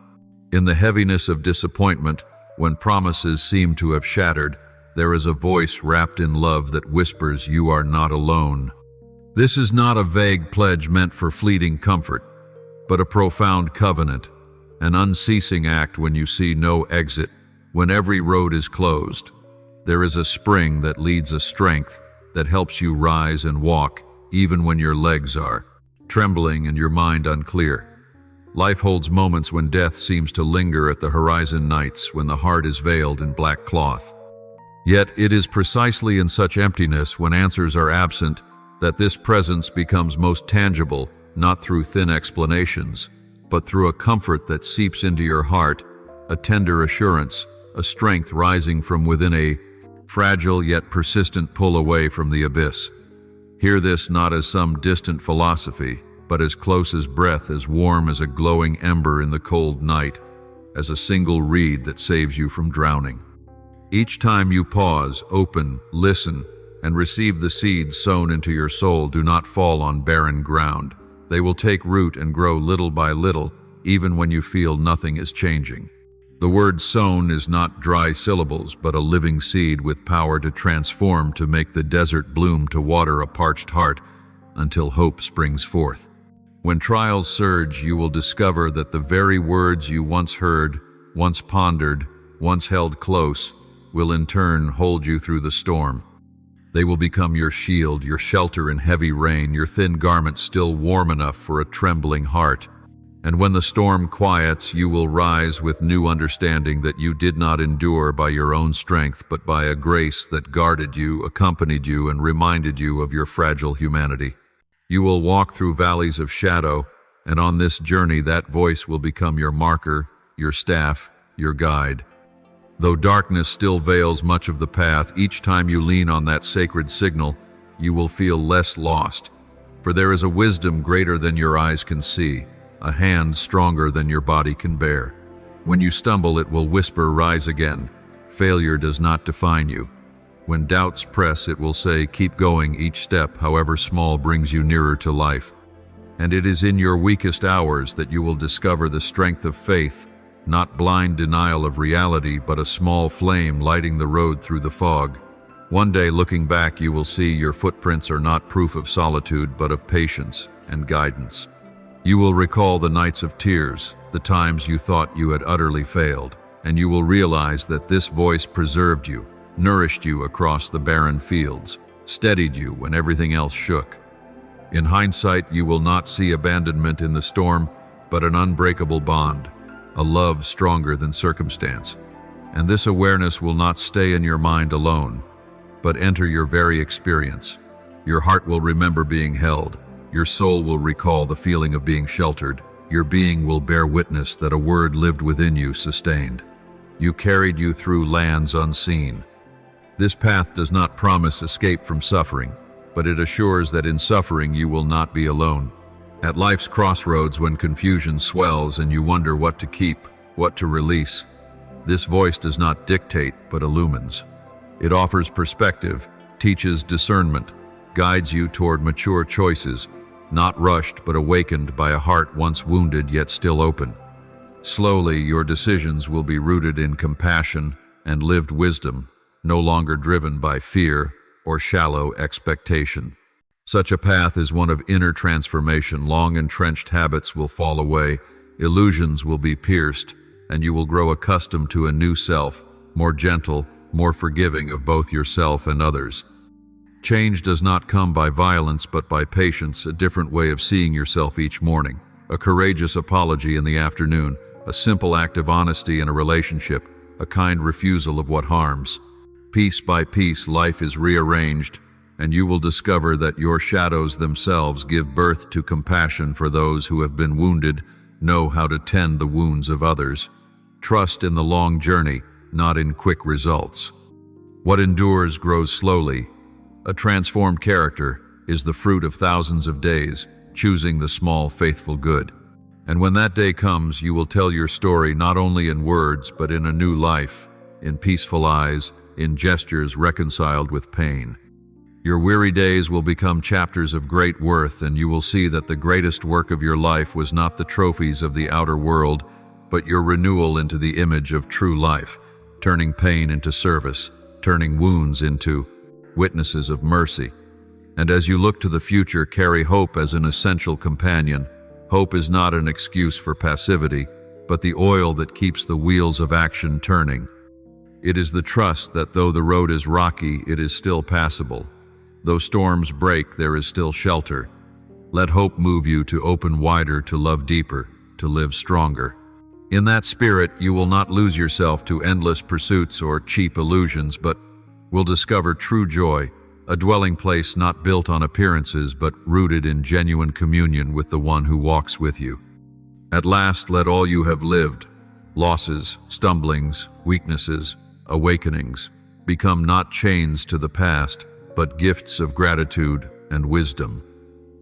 In the heaviness of disappointment, when promises seem to have shattered, there is a voice wrapped in love that whispers, "You are not alone." This is not a vague pledge meant for fleeting comfort, but a profound covenant, an unceasing act when you see no exit, when every road is closed. There is a spring that leads a strength that helps you rise and walk, even when your legs are trembling and your mind unclear. Life holds moments when death seems to linger at the horizon, nights when the heart is veiled in black cloth. Yet it is precisely in such emptiness, when answers are absent, that this presence becomes most tangible, not through thin explanations, but through a comfort that seeps into your heart, a tender assurance, a strength rising from within, a fragile yet persistent pull away from the abyss. Hear this not as some distant philosophy, but as close as breath, as warm as a glowing ember in the cold night, as a single reed that saves you from drowning. Each time you pause, open, listen, and receive the seeds sown into your soul, do not fall on barren ground. They will take root and grow little by little, even when you feel nothing is changing. The word sown is not dry syllables, but a living seed with power to transform, to make the desert bloom, to water a parched heart until hope springs forth. When trials surge, you will discover that the very words you once heard, once pondered, once held close, will in turn hold you through the storm. They will become your shield, your shelter in heavy rain, your thin garment still warm enough for a trembling heart. And when the storm quiets, you will rise with new understanding that you did not endure by your own strength, but by a grace that guarded you, accompanied you, and reminded you of your fragile humanity. You will walk through valleys of shadow, and on this journey that voice will become your marker, your staff, your guide. Though darkness still veils much of the path, each time you lean on that sacred signal, you will feel less lost. For there is a wisdom greater than your eyes can see, a hand stronger than your body can bear. When you stumble, it will whisper, "Rise again." Failure does not define you. When doubts press, it will say, "Keep going." Each step, however small, brings you nearer to life. And it is in your weakest hours that you will discover the strength of faith, not blind denial of reality, but a small flame lighting the road through the fog. One day, looking back, you will see your footprints are not proof of solitude, but of patience and guidance. You will recall the nights of tears, the times you thought you had utterly failed, and you will realize that this voice preserved you, nourished you across the barren fields, steadied you when everything else shook. In hindsight, you will not see abandonment in the storm, but an unbreakable bond, a love stronger than circumstance. And this awareness will not stay in your mind alone, but enter your very experience. Your heart will remember being held. Your soul will recall the feeling of being sheltered. Your being will bear witness that a word lived within you, sustained. You carried you through lands unseen. This path does not promise escape from suffering, but it assures that in suffering you will not be alone. At life's crossroads, when confusion swells and you wonder what to keep, what to release, this voice does not dictate but illumines. It offers perspective, teaches discernment, guides you toward mature choices, not rushed but awakened by a heart once wounded yet still open. Slowly, your decisions will be rooted in compassion and lived wisdom, no longer driven by fear or shallow expectation. Such a path is one of inner transformation. Long entrenched habits will fall away, illusions will be pierced, and you will grow accustomed to a new self, more gentle, more forgiving of both yourself and others. Change does not come by violence but by patience, a different way of seeing yourself each morning, a courageous apology in the afternoon, a simple act of honesty in a relationship, a kind refusal of what harms. Piece by piece, life is rearranged, and you will discover that your shadows themselves give birth to compassion for those who have been wounded, know how to tend the wounds of others. Trust in the long journey, not in quick results. What endures grows slowly. A transformed character is the fruit of thousands of days, choosing the small, faithful good. And when that day comes, you will tell your story not only in words, but in a new life, in peaceful eyes, in gestures reconciled with pain. Your weary days will become chapters of great worth, and you will see that the greatest work of your life was not the trophies of the outer world, but your renewal into the image of true life, turning pain into service, turning wounds into witnesses of mercy. And as you look to the future, carry hope as an essential companion. Hope is not an excuse for passivity, but the oil that keeps the wheels of action turning. It is the trust that though the road is rocky, it is still passable. Though storms break, there is still shelter. Let hope move you to open wider, to love deeper, to live stronger. In that spirit, you will not lose yourself to endless pursuits or cheap illusions, but will discover true joy, a dwelling place not built on appearances, but rooted in genuine communion with the one who walks with you. At last, let all you have lived, losses, stumblings, weaknesses, awakenings, become not chains to the past, but gifts of gratitude and wisdom.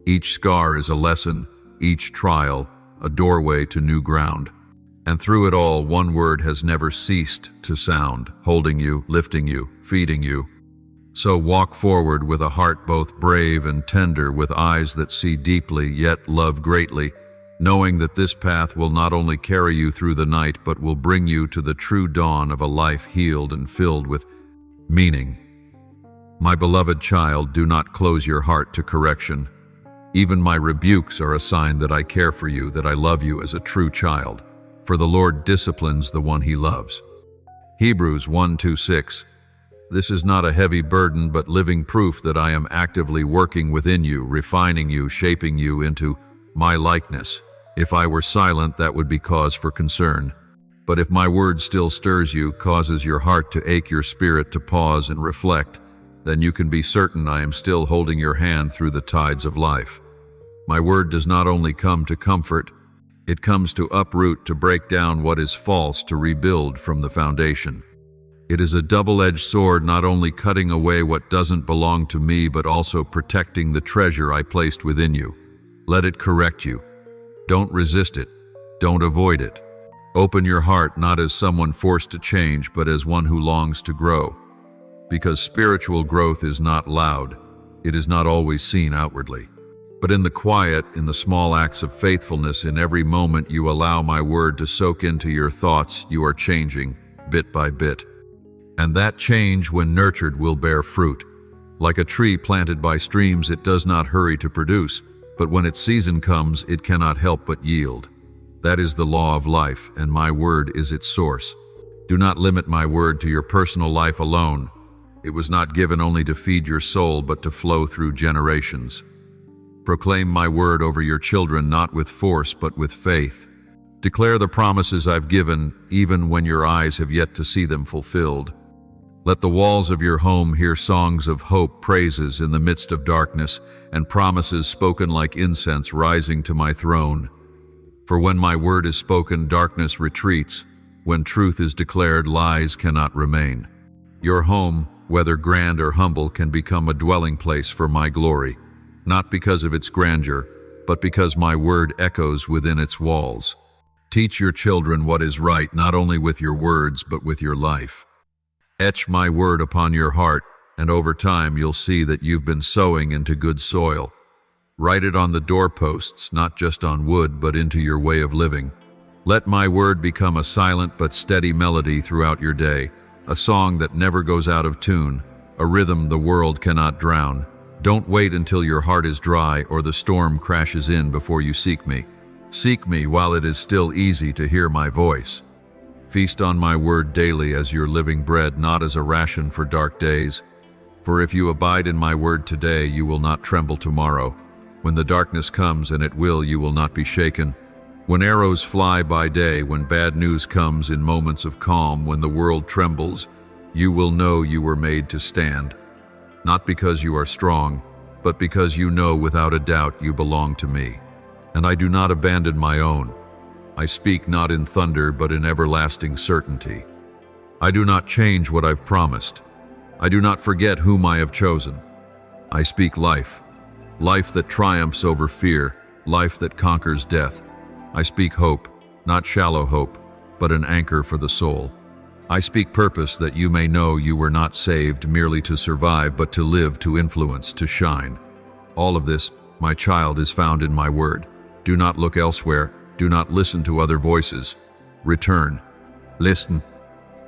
Each scar is a lesson, each trial a doorway to new ground. And through it all, one word has never ceased to sound, holding you, lifting you, feeding you. So walk forward with a heart both brave and tender, with eyes that see deeply yet love greatly, knowing that this path will not only carry you through the night, but will bring you to the true dawn of a life healed and filled with meaning. My beloved child, do not close your heart to correction. Even my rebukes are a sign that I care for you, that I love you as a true child. For the Lord disciplines the one he loves. Hebrews 1:2-6. This is not a heavy burden, but living proof that I am actively working within you, refining you, shaping you into my likeness. If I were silent, that would be cause for concern. But if my word still stirs you, causes your heart to ache, your spirit to pause and reflect, then you can be certain I am still holding your hand through the tides of life. My word does not only come to comfort, it comes to uproot, to break down what is false, to rebuild from the foundation. It is a double-edged sword, not only cutting away what doesn't belong to me, but also protecting the treasure I placed within you. Let it correct you. Don't resist it. Don't avoid it. Open your heart not as someone forced to change, but as one who longs to grow. Because spiritual growth is not loud. It is not always seen outwardly. But in the quiet, in the small acts of faithfulness, in every moment you allow my word to soak into your thoughts, you are changing, bit by bit. And that change, when nurtured, will bear fruit. Like a tree planted by streams, it does not hurry to produce, but when its season comes, it cannot help but yield. That is the law of life, and my word is its source. Do not limit my word to your personal life alone. It was not given only to feed your soul, but to flow through generations. Proclaim my word over your children, not with force, but with faith. Declare the promises I've given, even when your eyes have yet to see them fulfilled. Let the walls of your home hear songs of hope, praises in the midst of darkness, and promises spoken like incense rising to my throne. For when my word is spoken, darkness retreats. When truth is declared, lies cannot remain. Your home, whether grand or humble, can become a dwelling place for my glory, not because of its grandeur, but because my word echoes within its walls. Teach your children what is right, not only with your words, but with your life. Etch my word upon your heart, and over time you'll see that you've been sowing into good soil. Write it on the doorposts, not just on wood, but into your way of living. Let my word become a silent but steady melody throughout your day, a song that never goes out of tune, a rhythm the world cannot drown. Don't wait until your heart is dry or the storm crashes in before you seek me. Seek me while it is still easy to hear my voice. Feast on my word daily as your living bread, not as a ration for dark days. For if you abide in my word today, you will not tremble tomorrow. When the darkness comes, and it will, you will not be shaken. When arrows fly by day, when bad news comes in moments of calm, when the world trembles, you will know you were made to stand. Not because you are strong, but because you know without a doubt you belong to me. And I do not abandon my own. I speak not in thunder, but in everlasting certainty. I do not change what I've promised. I do not forget whom I have chosen. I speak life, life that triumphs over fear, life that conquers death. I speak hope, not shallow hope, but an anchor for the soul. I speak purpose, that you may know you were not saved merely to survive, but to live, to influence, to shine. All of this, my child, is found in my word. Do not look elsewhere. Do not listen to other voices. Return. Listen.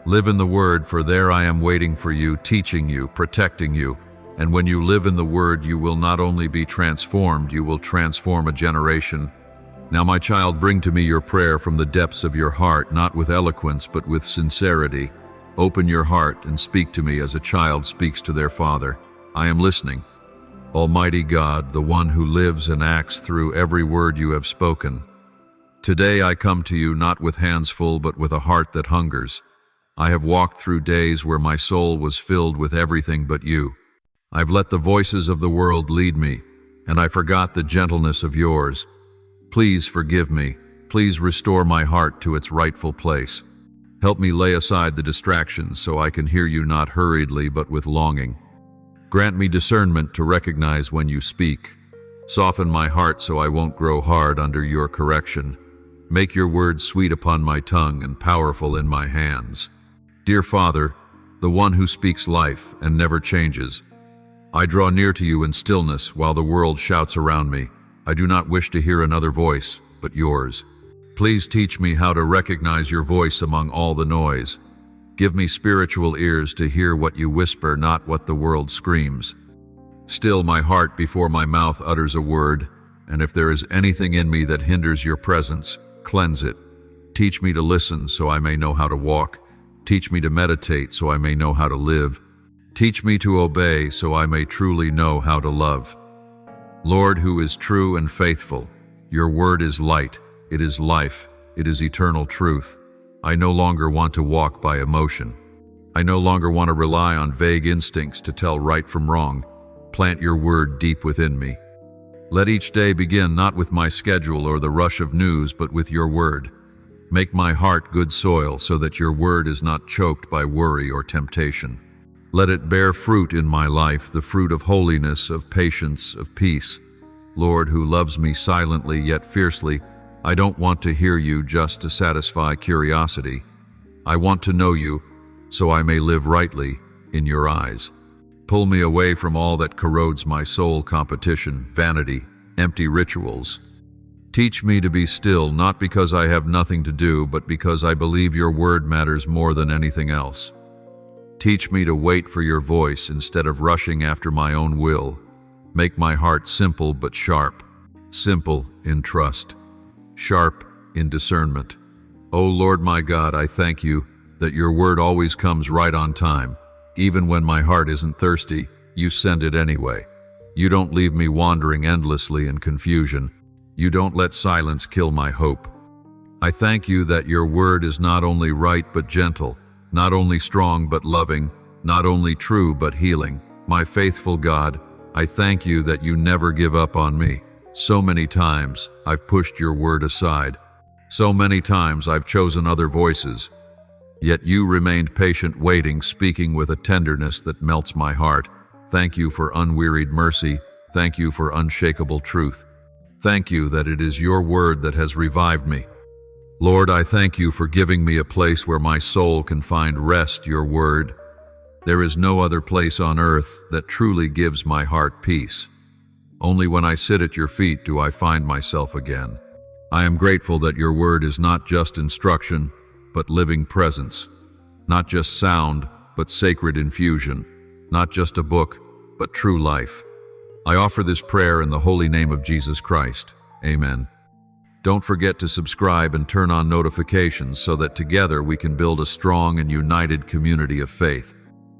Live in the word, for there I am waiting for you, teaching you, protecting you. And when you live in the word, you will not only be transformed, you will transform a generation. Now, my child, bring to me your prayer from the depths of your heart, not with eloquence, but with sincerity. Open your heart and speak to me as a child speaks to their father. I am listening. Almighty God, the one who lives and acts through every word you have spoken. Today I come to you not with hands full, but with a heart that hungers. I have walked through days where my soul was filled with everything but you. I've let the voices of the world lead me, and I forgot the gentleness of yours. Please forgive me. Please restore my heart to its rightful place. Help me lay aside the distractions so I can hear you not hurriedly but with longing. Grant me discernment to recognize when you speak. Soften my heart so I won't grow hard under your correction. Make your words sweet upon my tongue and powerful in my hands. Dear Father, the one who speaks life and never changes, I draw near to you in stillness while the world shouts around me. I do not wish to hear another voice but yours. Please teach me how to recognize your voice among all the noise. Give me spiritual ears to hear what you whisper, not what the world screams. Still my heart before my mouth utters a word, and if there is anything in me that hinders your presence, cleanse it. Teach me to listen so I may know how to walk. Teach me to meditate so I may know how to live. Teach me to obey so I may truly know how to love. Lord, who is true and faithful, your word is light, it is life, it is eternal truth. I no longer want to walk by emotion. I no longer want to rely on vague instincts to tell right from wrong. Plant your word deep within me. Let each day begin not with my schedule or the rush of news, but with your word. Make my heart good soil so that your word is not choked by worry or temptation. Let it bear fruit in my life, the fruit of holiness, of patience, of peace. Lord, who loves me silently yet fiercely, I don't want to hear you just to satisfy curiosity. I want to know you, so I may live rightly in your eyes. Pull me away from all that corrodes my soul: competition, vanity, empty rituals. Teach me to be still, not because I have nothing to do, but because I believe your word matters more than anything else. Teach me to wait for your voice instead of rushing after my own will. Make my heart simple but sharp, simple in trust, sharp in discernment. O Lord my God, I thank you that your word always comes right on time. Even when my heart isn't thirsty, you send it anyway. You don't leave me wandering endlessly in confusion. You don't let silence kill my hope. I thank you that your word is not only right but gentle, not only strong but loving, not only true but healing. My faithful God, I thank you that you never give up on me. So many times I've pushed your word aside. So many times I've chosen other voices. Yet you remained patient, waiting, speaking with a tenderness that melts my heart. Thank you for unwearied mercy. Thank you for unshakable truth. Thank you that it is your word that has revived me. Lord, I thank you for giving me a place where my soul can find rest, your word. There is no other place on earth that truly gives my heart peace. Only when I sit at your feet do I find myself again. I am grateful that your word is not just instruction, but living presence. Not just sound, but sacred infusion. Not just a book, but true life. I offer this prayer in the holy name of Jesus Christ. Amen. Don't forget to subscribe and turn on notifications so that together we can build a strong and united community of faith.